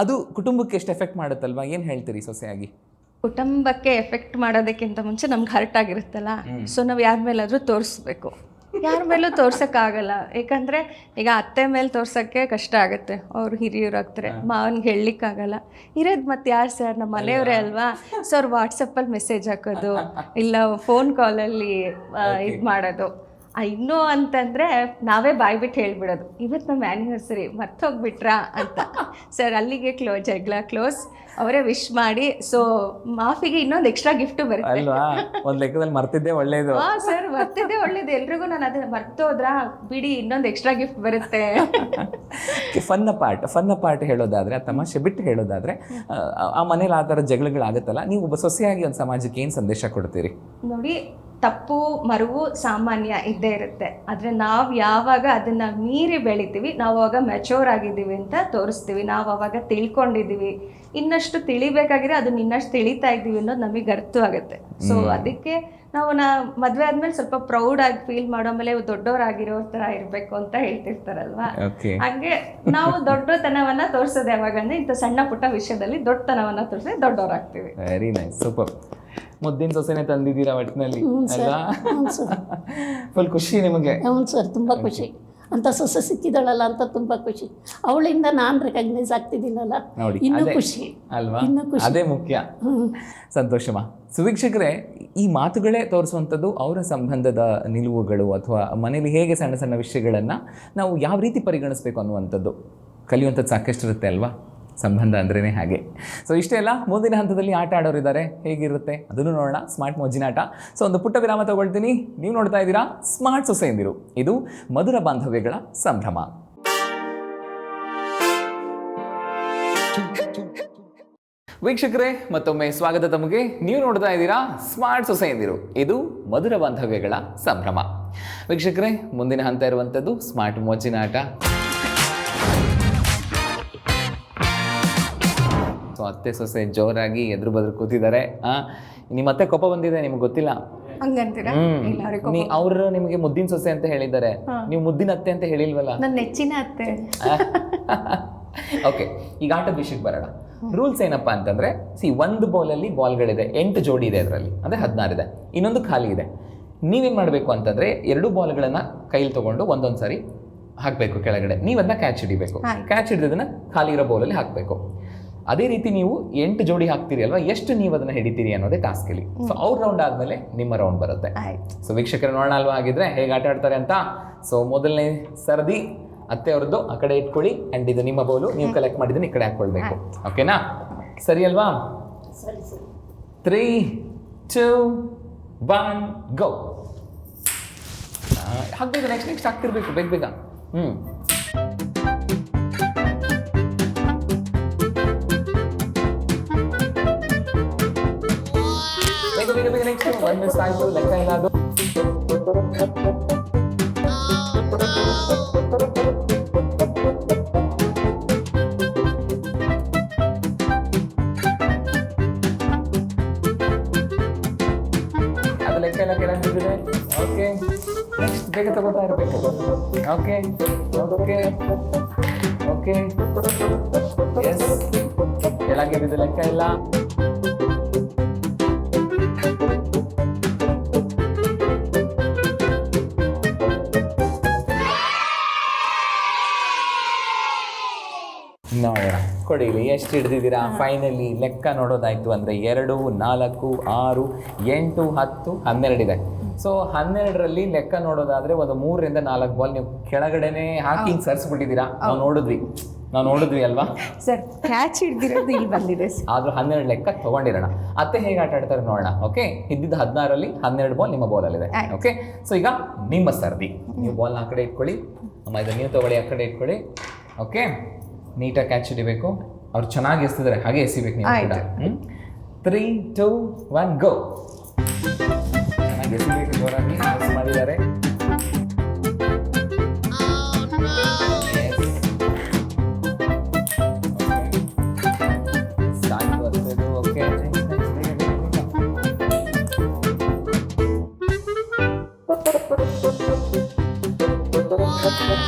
ಅದು ಕುಟುಂಬಕ್ಕೆ ಎಷ್ಟು ಎಫೆಕ್ಟ್ ಮಾಡುತ್ತಲ್ವಾ, ಏನು ಹೇಳ್ತೀರಿ ಸೊಸೆಯಾಗಿ? ಕುಟುಂಬಕ್ಕೆ ಎಫೆಕ್ಟ್ ಮಾಡೋದಕ್ಕಿಂತ ಮುಂಚೆ ನಮ್ಗೆ ಹರ್ಟ್ ಆಗಿರುತ್ತಲ್ಲ, ಸೊ ನಾವು ಯಾರ ಮೇಲಾದರೂ ತೋರಿಸ್ಬೇಕು. ಯಾರ ಮೇಲೂ ತೋರ್ಸೋಕ್ಕಾಗಲ್ಲ, ಯಾಕಂದರೆ ಈಗ ಅತ್ತೆ ಮೇಲೆ ತೋರ್ಸೋಕ್ಕೆ ಕಷ್ಟ ಆಗುತ್ತೆ, ಅವ್ರು ಹಿರಿಯರು ಆಗ್ತಾರೆ, ಮಾವನಿಗೆ ಹೇಳಲಿಕ್ಕಾಗಲ್ಲ. ಇರೋದು ಮತ್ತೆ ಯಾರು ಸರ್, ನಮ್ಮ ಮನೆಯವರೇ ಅಲ್ವಾ. ಸೊ ಅವ್ರು ವಾಟ್ಸಪ್ಪಲ್ಲಿ ಮೆಸೇಜ್ ಹಾಕೋದು, ಇಲ್ಲ ಫೋನ್ ಕಾಲಲ್ಲಿ ಇದು ಮಾಡೋದು. ಇನ್ನೂ ಅಂತಂದರೆ ನಾವೇ ಬಾಯ್ಬಿಟ್ಟು ಹೇಳ್ಬಿಡೋದು, ಇವತ್ತು ನಮ್ಮ ಆ್ಯನಿವರ್ಸರಿ ಮರ್ತೋಗ್ಬಿಟ್ರಾ ಅಂತ. ಸರ್ ಅಲ್ಲಿಗೆ ಜಗಳ ಕ್ಲೋಸ್, ಅವರೇ ವಿಶ್ ಮಾಡಿ. ಸೊ ಮಾಫಿಗೆ ಇನ್ನೊಂದು ಎಕ್ಸ್ಟ್ರಾ ಗಿಫ್ಟ್ ಬರುತ್ತೆ ಅಲ್ವಾ, ಒಂದು ಲೆಕ್ಕದಲ್ಲಿ ಮರ್ತಿದ್ದೆ ಒಳ್ಳೇದು. ಹಾಂ ಸರ್, ಮರ್ತಿದ್ದೆ ಒಳ್ಳೇದು. ಎಲ್ರಿಗೂ ನಾನು ಅದೇ ಮರ್ತೋದ್ರಾ ಬಿಡಿ, ಇನ್ನೊಂದು ಎಕ್ಸ್ಟ್ರಾ ಗಿಫ್ಟ್ ಬರುತ್ತೆ. ಫನ್ನ ಪಾರ್ಟ್ ಹೇಳೋದಾದ್ರೆ, ಆ ತಮಾಷೆ ಬಿಟ್ಟು ಹೇಳೋದಾದ್ರೆ, ಆ ಮನೇಲಿ ಆ ಥರ ಜಗಳಗಳಾಗುತ್ತಲ್ಲ, ನೀವು ಒಬ್ಬ ಸೊಸೆಯಾಗಿ ಒಂದು ಸಮಾಜಕ್ಕೆ ಏನು ಸಂದೇಶ ಕೊಡ್ತೀರಿ? ನೋಡಿ, ತಪ್ಪು ಮರುವು ಸಾಮಾನ್ಯ ಇದ್ದೇ ಇರುತ್ತೆ, ಆದರೆ ನಾವು ಯಾವಾಗ ಅದನ್ನು ಮೀರಿ ಬೆಳಿತೀವಿ, ನಾವು ಅವಾಗ ಮೆಚೂರ್ ಆಗಿದ್ದೀವಿ ಅಂತ ತೋರಿಸ್ತೀವಿ, ನಾವು ಅವಾಗ ತಿಳ್ಕೊಂಡಿದ್ದೀವಿ, ಇನ್ನಷ್ಟು ತಿಳಿಬೇಕಾಗಿರೋ ಅದನ್ನ ಇನ್ನಷ್ಟು ತಿಳಿತಾ ಇದ್ದೀವಿ ಅನ್ನೋದು ನಮಗೆ ಅರ್ಥವಾಗುತ್ತೆ. ಸೊ ಅದಕ್ಕೆ ನಾವು ಮದುವೆ ಆದ್ಮೇಲೆ ಸ್ವಲ್ಪ ಪ್ರೌಡಾಗಿ ಫೀಲ್ ಮಾಡೋ, ಮೇಲೆ ದೊಡ್ಡವರಾಗಿರೋ ಥರ ಇರಬೇಕು ಅಂತ ಹೇಳ್ತಿರ್ತಾರಲ್ವಾ. ಹಾಗೆ ನಾವು ದೊಡ್ಡತನವನ್ನು ತೋರಿಸೋದು ಯಾವಾಗ ಅಂದರೆ ಇಂಥ ಸಣ್ಣ ಪುಟ್ಟ ವಿಷಯದಲ್ಲಿ ದೊಡ್ಡತನವನ್ನು ತೋರಿಸಿದ್ರೆ ದೊಡ್ಡವರಾಗ್ತೀವಿ. Very nice, super. ಮುದ್ದಿನ ಸೊಸೆನೆ ತಂದಿದ್ದೀರಾ ಒಟ್ಟಿನಲ್ಲಿ ಅಲ್ಲ? ಫುಲ್ ಖುಷಿ ನಿಮಗೆ? ಹ್ಞೂ ಸರ್, ತುಂಬ ಖುಷಿ. ಅಂತ ಸೊಸೆ ಸಿಕ್ಕಿದಳಲ್ಲ ಅಂತ ತುಂಬ ಖುಷಿ. ಅವಳಿಂದ ನಾನು ರೆಕಗ್ನೈಸ್ ಆಗ್ತಿದ್ದೀನಲ್ಲ, ಇನ್ನೂ ಖುಷಿ ಅಲ್ವಾ? ಅದೇ ಮುಖ್ಯ. ಸಂತೋಷಮ್ಮ. ಸುವೀಕ್ಷಕರೇ, ಈ ಮಾತುಗಳೇ ತೋರಿಸುವಂಥದ್ದು ಅವರ ಸಂಬಂಧದ ನಿಲುವುಗಳು ಅಥವಾ ಮನೇಲಿ ಹೇಗೆ ಸಣ್ಣ ಸಣ್ಣ ವಿಷಯಗಳನ್ನು ನಾವು ಯಾವ ರೀತಿ ಪರಿಗಣಿಸಬೇಕು ಅನ್ನುವಂಥದ್ದು ಕಲಿಯುವಂಥದ್ದು ಸಾಕಷ್ಟು ಇರುತ್ತೆ ಅಲ್ವಾ. ಸಂಬಂಧ ಅಂದ್ರೇ ಹಾಗೆ. ಸೊ ಇಷ್ಟೇ ಅಲ್ಲ, ಮುಂದಿನ ಹಂತದಲ್ಲಿ ಆಟ ಆಡೋರಿದ್ದಾರೆ, ಹೇಗಿರುತ್ತೆ ಅದನ್ನು ನೋಡೋಣ. ಸ್ಮಾರ್ಟ್ ಮೊಜ್ಜಿನ ಆಟ. ಸೊ ಒಂದು ಪುಟ್ಟ ವಿರಾಮ ತಗೊಳ್ತೀನಿ. ನೀವು ನೋಡ್ತಾ ಇದ್ದೀರಾ ಸ್ಮಾರ್ಟ್ ಸೊಸೆಯಂದಿರು, ಇದು ಮಧುರ ಬಾಂಧವ್ಯಗಳ ಸಂಭ್ರಮ. ವೀಕ್ಷಕರೇ, ಮತ್ತೊಮ್ಮೆ ಸ್ವಾಗತ ತಮಗೆ. ನೀವು ನೋಡ್ತಾ ಇದ್ದೀರಾ ಸ್ಮಾರ್ಟ್ ಸೊಸೆಯಂದಿರು, ಇದು ಮಧುರ ಬಾಂಧವ್ಯಗಳ ಸಂಭ್ರಮ. ವೀಕ್ಷಕರೇ, ಮುಂದಿನ ಹಂತ ಇರುವಂಥದ್ದು ಸ್ಮಾರ್ಟ್ ಮೊಜ್ಜಿನ ಆಟ. ಸೊ ಅತ್ತೆ ಸೊಸೆ ಜೋರಾಗಿ ಎದುರು ಬದ್ರು ಕೂತಿದ್ದಾರೆ. ನಿಮ್ಮ ಅತ್ತೆ ಕೋಪ ಬಂದಿದೆ, ನಿಮ್ಗೆ ಗೊತ್ತಿಲ್ಲ. ಹಂಗಂತೀರಾ? ಇಲ್ಲ, ಅವ್ರಿಗೆ ಅವ್ರು ನಿಮಗೆ ಮುದ್ದಿನ ಸೊಸೆ ಅಂತ ಹೇಳಿದ್ದಾರೆ, ನೀವು ಮುದ್ದಿನ ಅತ್ತೆ ಅಂತ ಹೇಳಿಲ್ವಲ್ಲ. ನನ್ನ ನೆಚ್ಚಿನ ಅತ್ತೆ. ಓಕೆ, ಈಗ ಆಟದ ವಿಷಯಕ್ಕೆ ಬರೋಣ. ರೂಲ್ಸ್ ಏನಪ್ಪಾ ಅಂತಂದ್ರೆ, ಒಂದು ಬೌಲಲ್ಲಿ ಬಾಲ್ಗಳಿದೆ, 8 ಜೋಡಿ ಇದೆ ಅದರಲ್ಲಿ, ಅಂದ್ರೆ 16 ಇದೆ, ಇನ್ನೊಂದು ಖಾಲಿ ಇದೆ. ನೀವೇನ್ ಮಾಡಬೇಕು ಅಂತಂದ್ರೆ 2 ಬಾಲ್ಗಳನ್ನ ಕೈಲಿ ತಗೊಂಡು ಒಂದೊಂದು ಸಾರಿ ಹಾಕಬೇಕು ಕೆಳಗಡೆ. ನೀವದನ್ನ ಕ್ಯಾಚ್ ಹಿಡಿಬೇಕು. ಕ್ಯಾಚ್ ಹಿಡಿದದನ್ನ ಖಾಲಿ ಇರೋ ಬೌಲಲ್ಲಿ ಹಾಕಬೇಕು. ಅದೇ ರೀತಿ ನೀವು 8 ಜೋಡಿ ಹಾಕ್ತೀರಿ ಅಲ್ವಾ, ಎಷ್ಟು ನೀವು ಅದನ್ನ ಹಿಡಿತೀರಿ ಅನ್ನೋದೇ ಟಾಸ್ಕ್ ಇಲ್ಲಿ. ಸೊ ಅವ್ರ ರೌಂಡ್ ಆದ್ಮೇಲೆ ನಿಮ್ಮ ರೌಂಡ್ ಬರುತ್ತೆ. ಸೊ ವೀಕ್ಷಕರು ನೋಡೋಣ ಅಲ್ವಾ ಆಗಿದ್ರೆ ಹೇಗೆ ಆಟ ಆಡ್ತಾರೆ ಅಂತ. ಸೊ ಮೊದಲನೇ ಸರದಿ ಅತ್ತೆ ಅವ್ರದ್ದು ಆ ಕಡೆ ಇಟ್ಕೊಳ್ಳಿ, ಅಂಡ್ ಇದು ನಿಮ್ಮ ಬೌಲು, ನೀವು ಕಲೆಕ್ಟ್ ಮಾಡಿದ್ದನ್ನ ಈ ಕಡೆ ಹಾಕೊಳ್ಬೇಕು. ಓಕೆನಾ? ಸರಿ ಅಲ್ವಾ? 3, 2, 1 ಗೋ. ಹಾಕ್ಬೇಕು, ನೆಕ್ಸ್ಟ್ ಹಾಕ್ತಿರ್ಬೇಕು ಬೇಗ ಬೇಗ. ಬೇಗ ನೆಕ್ಸ್ಟ್ 1 ಮಿಸ್ ಆಯ್ತು, ಲೆಕ್ಕ ಇಲ್ಲ ಅದು. ಅದು ಲೆಕ್ಕ ಎಲ್ಲ ಕೆಳಗಿದೆ. ಓಕೆ, ನೆಕ್ಸ್ಟ್ ಬೇಗ ತಗೋತಾ ಇರಬೇಕು. ಓಕೆ ಓಕೆ ಓಕೆ, ಎಸ್, ಕೆಳಗಿದೆ ಲೆಕ್ಕ ಇಲ್ಲ. ನೋಡೋಣ, ಕೊಡಿ ಇಲ್ಲಿ ಎಷ್ಟು ಹಿಡ್ದಿದ್ದೀರಾ. ಫೈನಲಿ ಲೆಕ್ಕ ನೋಡೋದಾಯ್ತು ಅಂದರೆ 2, 4, 6, 8, 10, 12 ಇದೆ. ಸೊ 12ರಲ್ಲಿ ಲೆಕ್ಕ ನೋಡೋದಾದ್ರೆ ಒಂದು 3ರಿಂದ 4 ಬಾಲ್ ನೀವು ಕೆಳಗಡೆನೆ ಹಾಕಿ ಹಿಂಗೆ ಸರ್ಸ್ಬಿಟ್ಟಿದ್ದೀರಾ. ನಾವು ನೋಡಿದ್ವಿ ಅಲ್ವಾ ಸರ್? ಕ್ಯಾಚ್ ಹಿಡ್ದಿರೋದು ಇಲ್ಲಿ ಬಂದಿದೆ. ಆದ್ರೂ 12 ಲೆಕ್ಕ ತಗೊಂಡಿರೋಣ. ಅತ್ತೆ ಹೇಗೆ ಆಟ ಆಡ್ತಾರೆ ನೋಡೋಣ. ಓಕೆ, ಇದ್ದಿದ್ದು 16ರಲ್ಲಿ 12 ಬಾಲ್ ನಿಮ್ಮ ಬಾಲಲ್ಲಿದೆ. ಓಕೆ, ಸೊ ಈಗ ನಿಮ್ಮ ಸರ್ದಿ. ನೀವು ಬಾಲ್ನ ಆ ಕಡೆ ಇಟ್ಕೊಳ್ಳಿ, ಅಮ್ಮ ಇದನ್ನು ನೀವು ತಗೊಳ್ಳಿ, ಆ ಕಡೆ ಇಟ್ಕೊಳ್ಳಿ. ಓಕೆ, ನೀಟಾಗಿ ಕ್ಯಾಚ್ ಹಿಡಿಬೇಕು. ಅವ್ರು ಚೆನ್ನಾಗಿ ಎಸ್ತಿದ್ದಾರೆ, ಹಾಗೆ ಎಸಿಬೇಕು ನೀವು ಕೂಡ. 3, 2, 1 ಗೋ. ಚೆನ್ನಾಗಿ ಎಸಿಬೇಕು, ಜೋರಾಗಿ ಮಾಡಿದ್ದಾರೆ.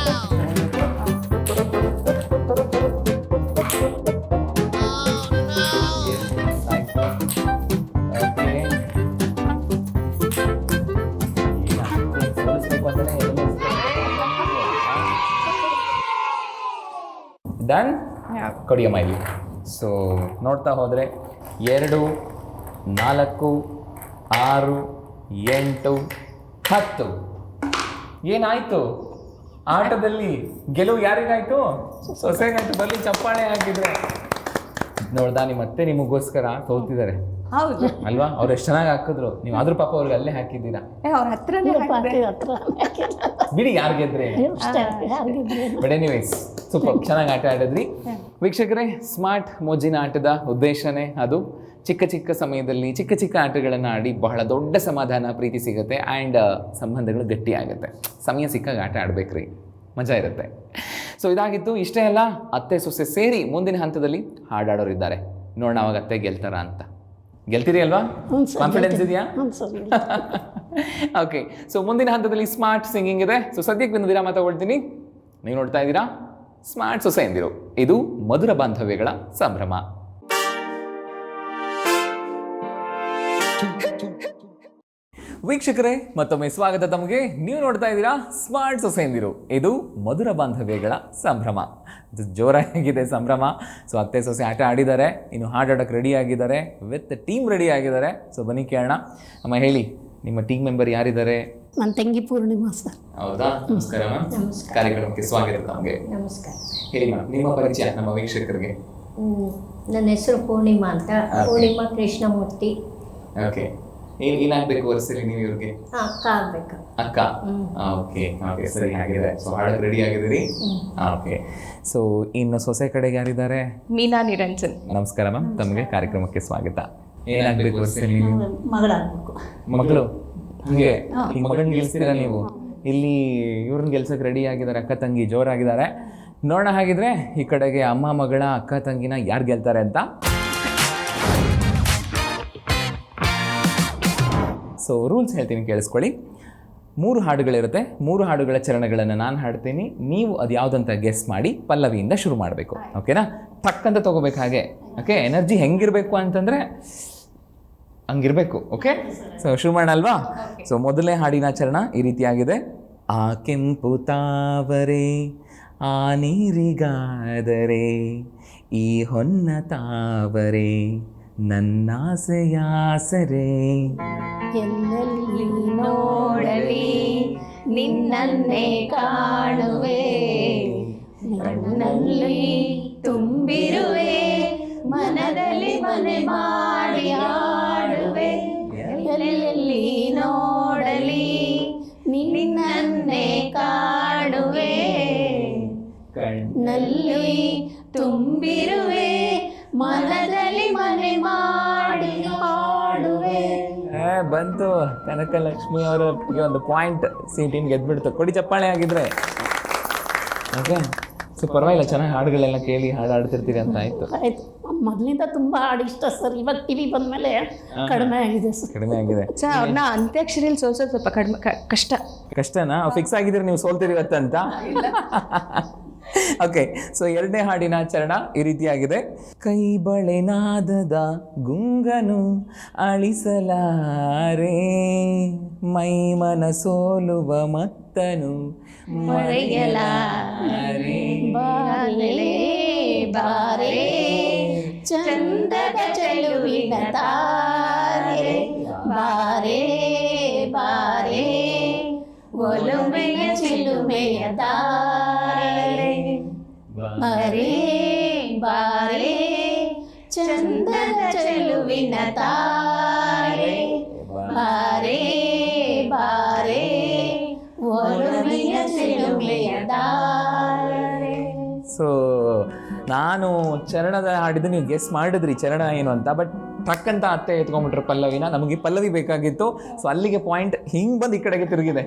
ಡನ್, ಕೊಡಿಯಮ್ಮ ಇಲ್ಲಿ. ಸೊ ನೋಡ್ತಾ ಹೋದರೆ 2, 4, 6, 8, 10 ಏನಾಯ್ತು ಆಟದಲ್ಲಿ? ಗೆಲುವು ಯಾರಿಗಾಯ್ತು? ಸೊಸೆಗಾಯ್ತು. ಬರಲಿ ಚಪ್ಪಾಳೆ ಹಾಕಿದ್ರೆ. ನೋಡ್ದಾ, ಮತ್ತೆ ನಿಮಗೋಸ್ಕರ ಸೋತಿದ್ದಾರೆ. ಹೌದು ಅಲ್ವಾ? ಅವ್ರು ಎಷ್ಟು ಚೆನ್ನಾಗಿ ಹಾಕಿದ್ರು, ನೀವು ಆದ್ರೂ ಪಾಪ ಅವ್ರಿಗೆ ಅಲ್ಲೇ ಹಾಕಿದ್ದೀರಾ. ಅವ್ರ ಹತ್ರನೇ ಬಿಡಿ, ಯಾರು ಗೆದ್ರೆ ಬಟ್ ಎನಿವೇಸ್ ಸೂಪರ್, ಚೆನ್ನಾಗಿ ಆಟ ಆಡಿದ್ರಿ. ವೀಕ್ಷಕರೇ, ಸ್ಮಾರ್ಟ್ ಮೋಜಿನ ಆಟದ ಉದ್ದೇಶನೇ ಅದು. ಚಿಕ್ಕ ಚಿಕ್ಕ ಸಮಯದಲ್ಲಿ ಚಿಕ್ಕ ಚಿಕ್ಕ ಆಟಗಳನ್ನು ಆಡಿ ಬಹಳ ದೊಡ್ಡ ಸಮಾಧಾನ, ಪ್ರೀತಿ ಸಿಗುತ್ತೆ ಆ್ಯಂಡ್ ಸಂಬಂಧಗಳು ಗಟ್ಟಿ ಆಗುತ್ತೆ. ಸಮಯ ಸಿಕ್ಕಾಗ ಆಟ ಆಡ್ಬೇಕ್ರಿ, ಮಜಾ ಇರುತ್ತೆ. ಸೊ ಇದಾಗಿತ್ತು. ಇಷ್ಟೇ ಅಲ್ಲ, ಅತ್ತೆ ಸೊಸೆ ಸೇರಿ ಮುಂದಿನ ಹಂತದಲ್ಲಿ ಹಾಡಾಡೋರು ಇದ್ದಾರೆ. ನೋಡೋಣ ಅವಾಗ ಅತ್ತೆ ಗೆಲ್ತಾರ ಅಂತ. ಗೆಲ್ತೀರಿ ಅಲ್ವಾ? ಕಾನ್ಫಿಡೆನ್ಸ್ ಇದೆಯಾ? ಓಕೆ, ಸೊ ಮುಂದಿನ ಹಂತದಲ್ಲಿ ಸ್ಮಾರ್ಟ್ ಸಿಂಗಿಂಗ್ ಇದೆ. ಸೊ ಸದ್ಯಕ್ಕೆ ಒಂದು ವಿರಾಮ ತಗೊಳ್ತೀನಿ. ನೀವು ನೋಡ್ತಾ ಇದ್ದೀರಾ ಸ್ಮಾರ್ಟ್ ಸೊಸೆ ಎಂದಿರು. ಇದು ಮಧುರ ಬಾಂಧವ್ಯಗಳ ಸಂಭ್ರಮ. ವೀಕ್ಷಕರೇ, ಮತ್ತೊಮ್ಮೆ ಸ್ವಾಗತ ತಮಗೆ. ನೀವು ನೋಡ್ತಾ ಇದ್ದೀರಾ ಸ್ಮಾರ್ಟ್ ಸೊಸೆ ಎಂದಿರು. ಇದು ಮಧುರ ಬಾಂಧವ್ಯಗಳ ಸಂಭ್ರಮ. ಜೋರಾಗಿದೆ ಸಂಭ್ರಮ. ಸೊ ಅತ್ತೆ ಸೊಸೆ ಆಟ ಆಡಿದ್ದಾರೆ, ಇನ್ನು ಹಾಡಾಡೋಕ್ಕೆ ರೆಡಿ ಆಗಿದ್ದಾರೆ, ವಿತ್ ಟೀಮ್ ರೆಡಿ ಆಗಿದ್ದಾರೆ. ಸೊ ಬನ್ನಿ ಕೇಳೋಣ. ಅಮ್ಮ ಹೇಳಿ, ನಿಮ್ಮ ಟೀಮ್ ಮೆಂಬರ್ ಯಾರಿದ್ದಾರೆ? ನನ್ನ ತಂಗಿ ಪೂರ್ಣಿಮಾ ಸರ್. ಹೌದಾ? ನಮಸ್ಕಾರ ಮ್ಯಾಮ್. ಕಾರ್ಯಕ್ರಮಕ್ಕೆ ಸ್ವಾಗತ ತಮಗೆ. ನಮಸ್ಕಾರ. ಹೇಳಿ ಮ್ಯಾಮ್, ನಿಮ್ಮ ಪರಿಚಯ ನಮ್ಮ ವೀಕ್ಷಕರಿಗೆ. ನನ್ನ ಹೆಸರು ಪೂರ್ಣಿಮಾ ಅಂತ. ಪೂರ್ಣಿಮಾ ಕೃಷ್ಣಮೂರ್ತಿ. ಓಕೆ, ಏನಾಗಬೇಕು ವರ್ಷದಲ್ಲಿ ನೀವು ಇವ್ರಿಗೆ? ಅಕ್ಕ ಆಗ್ಬೇಕು. ಅಕ್ಕ. ಓಕೆ ಓಕೆ, ಸರಿ, ಆಗಿದೆ. ಸೊ ಹಾಡಕ್ಕೆ ರೆಡಿ ಆಗಿದ್ದೀರಿ? ಓಕೆ. ಸೊ ಇನ್ನು ಸೊಸೆ ಕಡೆಗೆ ಯಾರಿದ್ದಾರೆ? ಮೀನಾ ನಿರಂಜನ್. ನಮಸ್ಕಾರ ಮ್ಯಾಮ್, ತಮಗೆ ಕಾರ್ಯಕ್ರಮಕ್ಕೆ ಸ್ವಾಗತ. ಏನಾಗಬೇಕು ವರ್ಷದಲ್ಲಿ ನೀವು? ಮಗಳಾಗಬೇಕು. ಮಗಳು? ಹಂಗೆ ಈಗ ಮಗಳನ್ನ ಗೆಲ್ಸ್ತೀರಾ ನೀವು? ಇಲ್ಲಿ ಇವ್ರನ್ನ ಗೆಲ್ಸಕ್ಕೆ ರೆಡಿ ಆಗಿದ್ದಾರೆ, ಅಕ್ಕ ತಂಗಿ ಜೋರಾಗಿದ್ದಾರೆ. ನೋಡೋಣ ಹಾಗಿದ್ರೆ ಈ ಕಡೆಗೆ ಅಮ್ಮ ಮಗಳ ಅಕ್ಕ ತಂಗಿನ ಯಾರು ಗೆಲ್ತಾರೆ ಅಂತ. ಸೊ ರೂಲ್ಸ್ ಹೇಳ್ತೀನಿ ಕೇಳಿಸ್ಕೊಳ್ಳಿ. 3 ಹಾಡುಗಳಿರುತ್ತೆ. 3 ಹಾಡುಗಳ ಚರಣಗಳನ್ನು ನಾನು ಹಾಡ್ತೀನಿ, ನೀವು ಅದು ಯಾವುದಂತ ಗೆಸ್ ಮಾಡಿ ಪಲ್ಲವಿಯಿಂದ ಶುರು ಮಾಡಬೇಕು. ಓಕೆನಾ? ಟಕ್ಕಂತ ತೊಗೋಬೇಕು ಹಾಗೆ. ಓಕೆ, ಎನರ್ಜಿ ಹೆಂಗಿರಬೇಕು ಅಂತಂದರೆ ಹಂಗಿರಬೇಕು. ಓಕೆ, ಸೊ ಶುರು ಮಾಡೋಣ ಅಲ್ವಾ? ಸೊ ಮೊದಲನೇ ಹಾಡಿನ ಚರಣ ಈ ರೀತಿಯಾಗಿದೆ. ಆ ಕೆಂಪು ತಾವರೆ ಆ ನೀರಿಗಾದರೆ, ಈ ಹೊನ್ನ ತಾವರೆ ನನ್ನಾಸೆಯಾಸರೆ. ಎಲ್ಲೆಲ್ಲಿ ನೋಡಲಿ ನಿನ್ನನ್ನೇ ಕಾಣುವೆ, ನನ್ನಲ್ಲಿ ತುಂಬಿರುವೆ, ಮನದಲ್ಲಿ ಮನೆ ಮಾಡಿ ಆಡುವೆ. ಎಲ್ಲೆಲ್ಲಿ ನೋಡಲಿ ನಿನ್ನನ್ನೇ ಕಾಣುವೆ, ಕಣ್ಣಲ್ಲಿ ತುಂಬಿರುವೆ, ಮನದಲ್ಲಿ ಮನೆ ಮಾಡಿ ಆಡುವೆ. ಬಂತು, ಕನಕಲಕ್ಷ್ಮಿ ಅವರಿಗೆ ಒಂದು ಪಾಯಿಂಟ್. ಸೀಟಿನ ಗೆದ್ಬಿಡ್ತು. ಕೊಡಿ ಚಪ್ಪಾಳೆ ಆಗಿದ್ರೆ. ಓಕೆ, ಸೊ ಪರವಾಗಿಲ್ಲ, ಚೆನ್ನಾಗಿ ಹಾಡುಗಳೆಲ್ಲ ಕೇಳಿ ಹಾಡ್ತಿರ್ತೀರಿ ಅಂತ ಆಯಿತು. ಆಯ್ತು, ಮೊದಲಿಂದ ತುಂಬ ಹಾಡು ಇಷ್ಟ ಸರ್. ಇವಾಗ ಟಿವಿ ಬಂದಮೇಲೆ ಕಡಿಮೆ ಆಗಿದೆ ಸರ್. ಕಡಿಮೆ ಆಗಿದೆ ಸರ್ ಅವ್ರನ್ನ ಅಂತ್ಯಾಕ್ಷರಿಯಲ್ಲಿ ಸೋಲ್ಸೋದು ಸ್ವಲ್ಪ ಕಡಿಮೆ ಕಷ್ಟನಾ? ಫಿಕ್ಸ್ ಆಗಿದ್ರೆ ನೀವು ಸೋಲ್ತೀರಿ ಇವತ್ತಂತ. ಓಕೆ, ಸೊ 2ನೇ ಹಾಡಿನ ಚರಣ ಈ ರೀತಿಯಾಗಿದೆ. ಕೈ ಬಳೆನಾದದ ಗುಂಗನು ಅಳಿಸಲಾರೆ, ಮೈ ಮನ ಸೋಲುವ ಮತ್ತನು ಮರೆಯಲಾರೆ. ಬಾರೆ ಬಾರೆ ಚಂದದ ಚೆಲುವಿನ ತಾರೆ, ಬಾರೆ ಬಾರೆ ಒಲುಮೆಯ ಚಿಲುಮೆಯ ತಾರೆ. ಬಾರೆ ಬಾರೆ ಚಂದದ ಚೆಲುವಿನ ತಾರೆ, ಬಾರೆ ಬಾರೆ ಒಲುಮೆಯ ಚಿಲುಮೆಯ ತಾರೆ. ಸೊ ನಾನು ಚರಣದ ಹಾಡಿದ್ದು ನೀವು ಗೆಸ್ ಮಾಡಿದ್ರಿ ಚರಣ ಏನು ಅಂತ, ಬಟ್ ಟ್ರಕ್ ಅಂತ ಅತ್ತೆ ಎತ್ಕೊಂಡ್ಬಿಟ್ರೆ ಪಲ್ಲವಿನ. ನಮಗೆ ಪಲ್ಲವಿ ಬೇಕಾಗಿತ್ತು, ಸೊ ಅಲ್ಲಿಗೆ ಪಾಯಿಂಟ್ ಹಿಂಗೆ ಬಂದು ಈ ಕಡೆಗೆ ತಿರುಗಿದೆ.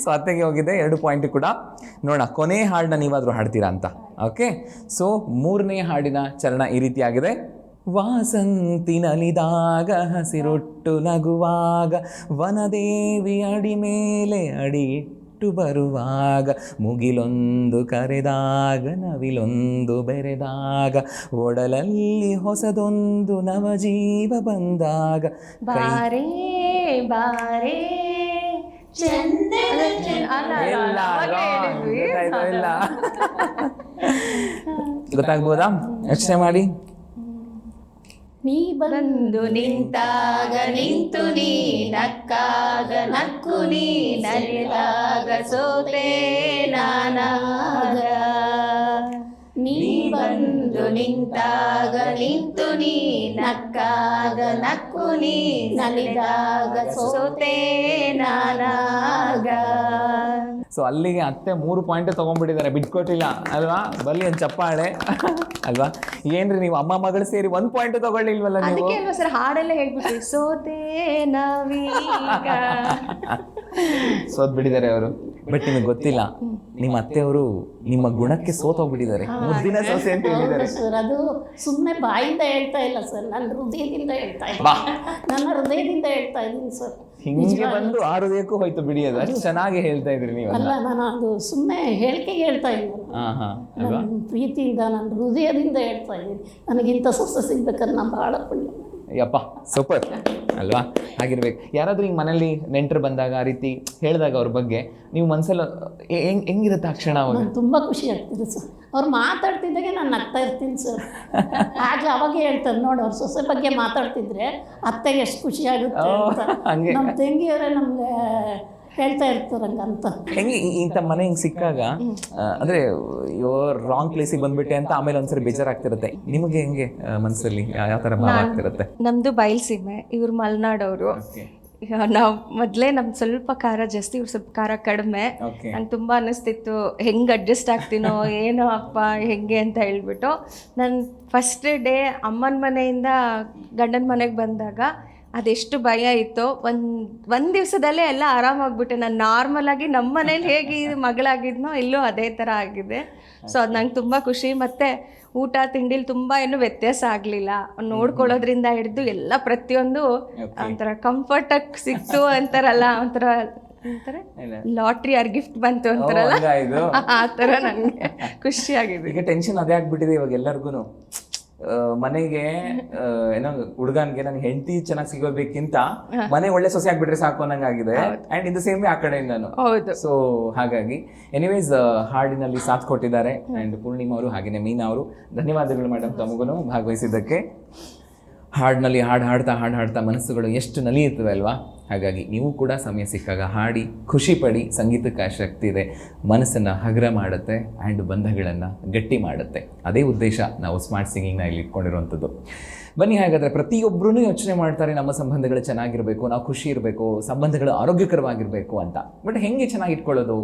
ಸೊ ಅತ್ತೆಗೆ ಹೋಗಿದೆ 2 ಪಾಯಿಂಟ್ ಕೂಡ. ನೋಡೋಣ ಕೊನೆ ಹಾಡನ್ನ ನೀವಾದರೂ ಹಾಡ್ತೀರಾ ಅಂತ. ಓಕೆ, ಸೊ 3ನೇ ಹಾಡಿನ ಚರಣ ಈ ರೀತಿಯಾಗಿದೆ. ವಾಸಂತಿ ನಲಿದಾಗ ಹಸಿರೊಟ್ಟು ನಗುವಾಗ, ವನದೇವಿ ಅಡಿ ಮೇಲೆ ಅಡಿ ಇಟ್ಟು ಬರುವಾಗ, ಮುಗಿಲೊಂದು ಕರೆದಾಗ ನವಿಲೊಂದು ಬೆರೆದಾಗ, ಒಡಲಲ್ಲಿ ಹೊಸದೊಂದು ನವಜೀವ ಬಂದಾಗ, ಬಾರೆ ಬಾರೆ ಗೊತ್ತಾಗ್ಬೋದಾ? ಯೋಚನೆ ಮಾಡಿ. ನೀ ಬಂದು ನಿಂತಾಗ ನಿಂತು ನೀ ನಕ್ಕಾಗ ನಕ್ಕು ನೀ ನಲಿದಾಗ ಸೋತೆ ನಾನಾಗ. ನೀ ಬಂದು ನಿಂತಾಗ ನಿಂತು ನೀ ನಕ್ಕಾಗ ನಕ್ಕು ನೀ ನಲಿದಾಗ ಸೋತೆ ನಾನಾಗ. ಸೊ ಅಲ್ಲಿಗೆ ಅತ್ತೆ 3 ಪಾಯಿಂಟ್ ತೊಗೊಂಡ್ಬಿಟ್ಟಿದ್ದಾರೆ, ಬಿಟ್ಕೊಟ್ಟಿಲ್ಲ ಅಲ್ವಾ? ಬಲ್ಲಿ ಒಂದು ಚಪ್ಪಾಳೆ ಅಲ್ವಾ? ಏನ್ರಿ ನೀವು ಅಮ್ಮ ಮಗಳು ಸೇರಿ 1 ಪಾಯಿಂಟ್ ತಗೊಳ್ಳಿಲ್ವಲ್ಲ ನೀವು? ಅದಕ್ಕೆ ಅಲ್ವಾ ಸರ್ ಹಾಡೆಲ್ಲ ಹೇಳ್ಬಿಟ್ರಿ, ಸೋತೆ ನಾವೀಗ. ಸೋತ್ಬಿಟ್ಟಿದ್ದಾರೆ ಅವರು. ಬಟ್ ನಿಮಗೆ ಗೊತ್ತಿಲ್ಲ, ನಿಮ್ಮ ಅತ್ತೆಯವರು ನಿಮ್ಮ ಗುಣಕ್ಕೆ ಸೋತೋಗ್ಬಿಟ್ಟಿದ್ದಾರೆ. ಮುದ್ದಿನ ಸೊಸೆ ಅಂತ ಹೇಳಿದ್ದಾರೆ ಸರ್. ಅದು ಸುಮ್ಮನೆ ಬಾಯಿಂದ ಹೇಳ್ತಾ ಇಲ್ಲ ಸರ್, ನನ್ನ ಹೃದಯದಿಂದ ಹೇಳ್ತಾ ಇಲ್ಲ. ನನ್ನ ಹೃದಯದಿಂದ ಹೇಳ್ತಾ ಇದ್ದೀನಿ ಸರ್. ಹಿಂಗೆ ಬಂದು ಆ ಹೃದಯಕ್ಕೂ ಹೋಯ್ತು ಬಿಡಿ. ಅದು ಅಷ್ಟು ಚೆನ್ನಾಗಿ ಹೇಳ್ತಾ ಇದ್ರಿ ನೀವು. ಅಲ್ಲ, ನಾನು ಅದು ಸುಮ್ಮನೆ ಹೇಳಿಕೆಗೆ ಹೇಳ್ತಾ ಇಲ್ಲ. ನನ್ನ ಪ್ರೀತಿಯಿಂದ ನನ್ನ ಹೃದಯದಿಂದ ಹೇಳ್ತಾ ಇದ್ದೀನಿ. ನನಗಿಂತ ಸೊಸೆ ಸಿಗ್ಬೇಕಾದ್ರೆ ನಾನು ಬಹಳ ಪುಣ್ಯ. ಯಪ್ಪ, ಸೂಪರ್ ಅಲ್ವಾ? ಹಾಗಿರ್ಬೇಕು. ಯಾರಾದ್ರೂ ಹಿಂಗೆ ಮನೇಲಿ ನೆಂಟರು ಬಂದಾಗ ಆ ರೀತಿ ಹೇಳಿದಾಗ ಅವ್ರ ಬಗ್ಗೆ ನೀವು ಮನಸ್ಸಲ್ಲಿ ಹೆಂಗಿರುತ್ತೆ ಆ ಕ್ಷಣ? ಅವಾಗ ತುಂಬ ಖುಷಿ ಆಗ್ತಿದೆ ಸರ್. ಅವ್ರು ಮಾತಾಡ್ತಿದ್ದಾಗೆ ನಾನು ನಗ್ತಾ ಇರ್ತೀನಿ ಸರ್. ಆಗ ಅವಾಗೆ ಹೇಳ್ತಾರೆ, ನೋಡಿ ಅವ್ರ ಸೊಸೆ ಬಗ್ಗೆ ಮಾತಾಡ್ತಿದ್ರೆ ಅತ್ತೆಗೆ ಎಷ್ಟು ಖುಷಿ ಆಗುತ್ತೆ ಅಂತ. ನಮ್ಮ ತಂಗಿಯವರೇ ನಮಗೆ ಹೇಳ್ತಾ ಇರ್ತಾರೆ ಹಂಗಂತ. ಹೆಂಗೆ ಇಂಥ ಮನೆ ಹಿಂಗೆ ಸಿಕ್ಕಾಗ ಅಂದರೆ ರಾಂಗ್ ಪ್ಲೇಸಿಗೆ ಬಂದ್ಬಿಟ್ಟೆ ಅಂತ ಆಮೇಲೆ ಒಂದ್ಸರಿ ಬೇಜಾರಾಗ್ತಿರುತ್ತೆ. ನಿಮಗೆ ಹೆಂಗೆ ಮನಸ್ಸಲ್ಲಿ ಯಾವ ಥರ ಭಾವ ಆಗ್ತಿರುತ್ತೆ? ನಮ್ಮದು ಬಯಲ್ಸೀಮೆ, ಇವ್ರು ಮಲೆನಾಡವರು. ನಾವು ಮೊದಲೇ ನಮ್ದು ಸ್ವಲ್ಪ ಖಾರ ಜಾಸ್ತಿ, ಇವ್ರು ಸ್ವಲ್ಪ ಖಾರ ಕಡಿಮೆ. ನಂಗೆ ತುಂಬ ಅನ್ನಿಸ್ತಿತ್ತು ಹೆಂಗೆ ಅಡ್ಜಸ್ಟ್ ಆಗ್ತೀನೋ ಏನೋ ಅಪ್ಪ ಹೆಂಗೆ ಅಂತ ಹೇಳ್ಬಿಟ್ಟು. ನಾನು ಫಸ್ಟ್ ಡೇ ಅಮ್ಮನ ಮನೆಯಿಂದ ಗಂಡನ ಮನೆಗೆ ಬಂದಾಗ ಅದೆಷ್ಟು ಭಯ ಇತ್ತೋ ಒಂದು ದಿವಸದಲ್ಲೇ ಎಲ್ಲ ಆರಾಮಾಗ್ಬಿಟ್ಟೆ. ನಾನು ನಾರ್ಮಲಾಗಿ ನಮ್ಮ ಮನೇಲಿ ಹೇಗೆ ಮಗಳಾಗಿದ್ನೋ ಇಲ್ಲೂ ಅದೇ ಥರ ಆಗಿದೆ. ಸೊ ಅದು ನಂಗೆ ತುಂಬ ಖುಷಿ. ಮತ್ತು ಊಟ ತಿಂಡಿಲಿ ತುಂಬ ಏನೂ ವ್ಯತ್ಯಾಸ ಆಗಲಿಲ್ಲ. ನೋಡ್ಕೊಳ್ಳೋದ್ರಿಂದ ಹಿಡಿದು ಎಲ್ಲ ಪ್ರತಿಯೊಂದು ಒಂಥರ ಕಂಫರ್ಟಾಗಿ ಸಿಕ್ತು ಅಂತಾರಲ್ಲ, ಒಂಥರ ಲಾಟ್ರಿ ಆರ್ ಗಿಫ್ಟ್ ಬಂತು ಅಂತಾರಲ್ಲ, ಆ ಥರ ನನಗೆ ಖುಷಿಯಾಗಿದೆ. ಈಗ ಟೆನ್ಷನ್ ಅದೇ ಆಗ್ಬಿಟ್ಟಿದೆ ಇವಾಗ ಎಲ್ಲರಿಗೂ. ಮನೆಗೆ ಏನೋ ಹುಡುಗನ್ಗೆ ನನ್ಗೆ ಹೆಂಡತಿ ಚೆನ್ನಾಗಿ ಸಿಗೋದಕ್ಕಿಂತ ಮನೆ ಒಳ್ಳೆ ಸೊಸೆ ಆಗ್ಬಿಟ್ರೆ ಸಾಕು ಅನ್ನಂಗಾಗಿದೆ. And in the same way ಆ ಕಡೆಯಿಂದನು. ಸೊ ಹಾಗಾಗಿ ಎನಿವೇಸ್ ಹಾಡಿನಲ್ಲಿ ಸಾಥ್ ಕೊಟ್ಟಿದ್ದಾರೆ. ಅಂಡ್ ಪೂರ್ಣಿಮಾ ಅವರು ಹಾಗೇನೆ ಮೀನಾ ಅವರು ಧನ್ಯವಾದಗಳು ಮೇಡಮ್ ತಮಗೂ ಭಾಗವಹಿಸಿದ್ದಕ್ಕೆ. ಹಾಡಿನಲ್ಲಿ ಹಾಡು ಹಾಡ್ತಾ ಮನಸ್ಸುಗಳು ಎಷ್ಟು ನಲಿಯುತ್ತವೆ ಅಲ್ವಾ. ಹಾಗಾಗಿ ನೀವು ಕೂಡ ಸಮಯ ಸಿಕ್ಕಾಗ ಹಾಡಿ ಖುಷಿ ಪಡಿ. ಸಂಗೀತಕ್ಕೆ ಶಕ್ತಿ ಇದೆ, ಮನಸ್ಸನ್ನು ಹಗುರ ಮಾಡುತ್ತೆ ಆ್ಯಂಡ್ ಬಂಧಗಳನ್ನು ಗಟ್ಟಿ ಮಾಡುತ್ತೆ. ಅದೇ ಉದ್ದೇಶ ನಾವು ಸ್ಮಾರ್ಟ್ ಸಿಂಗಿಂಗ್ನ ಇಲ್ಲಿ ಇಟ್ಕೊಂಡಿರುವಂಥದ್ದು. ಬನ್ನಿ, ಹಾಗಾದರೆ ಪ್ರತಿಯೊಬ್ಬರೂ ಯೋಚನೆ ಮಾಡ್ತಾರೆ ನಮ್ಮ ಸಂಬಂಧಗಳು ಚೆನ್ನಾಗಿರಬೇಕು, ನಾವು ಖುಷಿ ಇರಬೇಕು, ಸಂಬಂಧಗಳು ಆರೋಗ್ಯಕರವಾಗಿರಬೇಕು ಅಂತ. ಬಟ್ ಹೆಂಗೆ ಚೆನ್ನಾಗಿ ಇಟ್ಕೊಳ್ಳೋದು?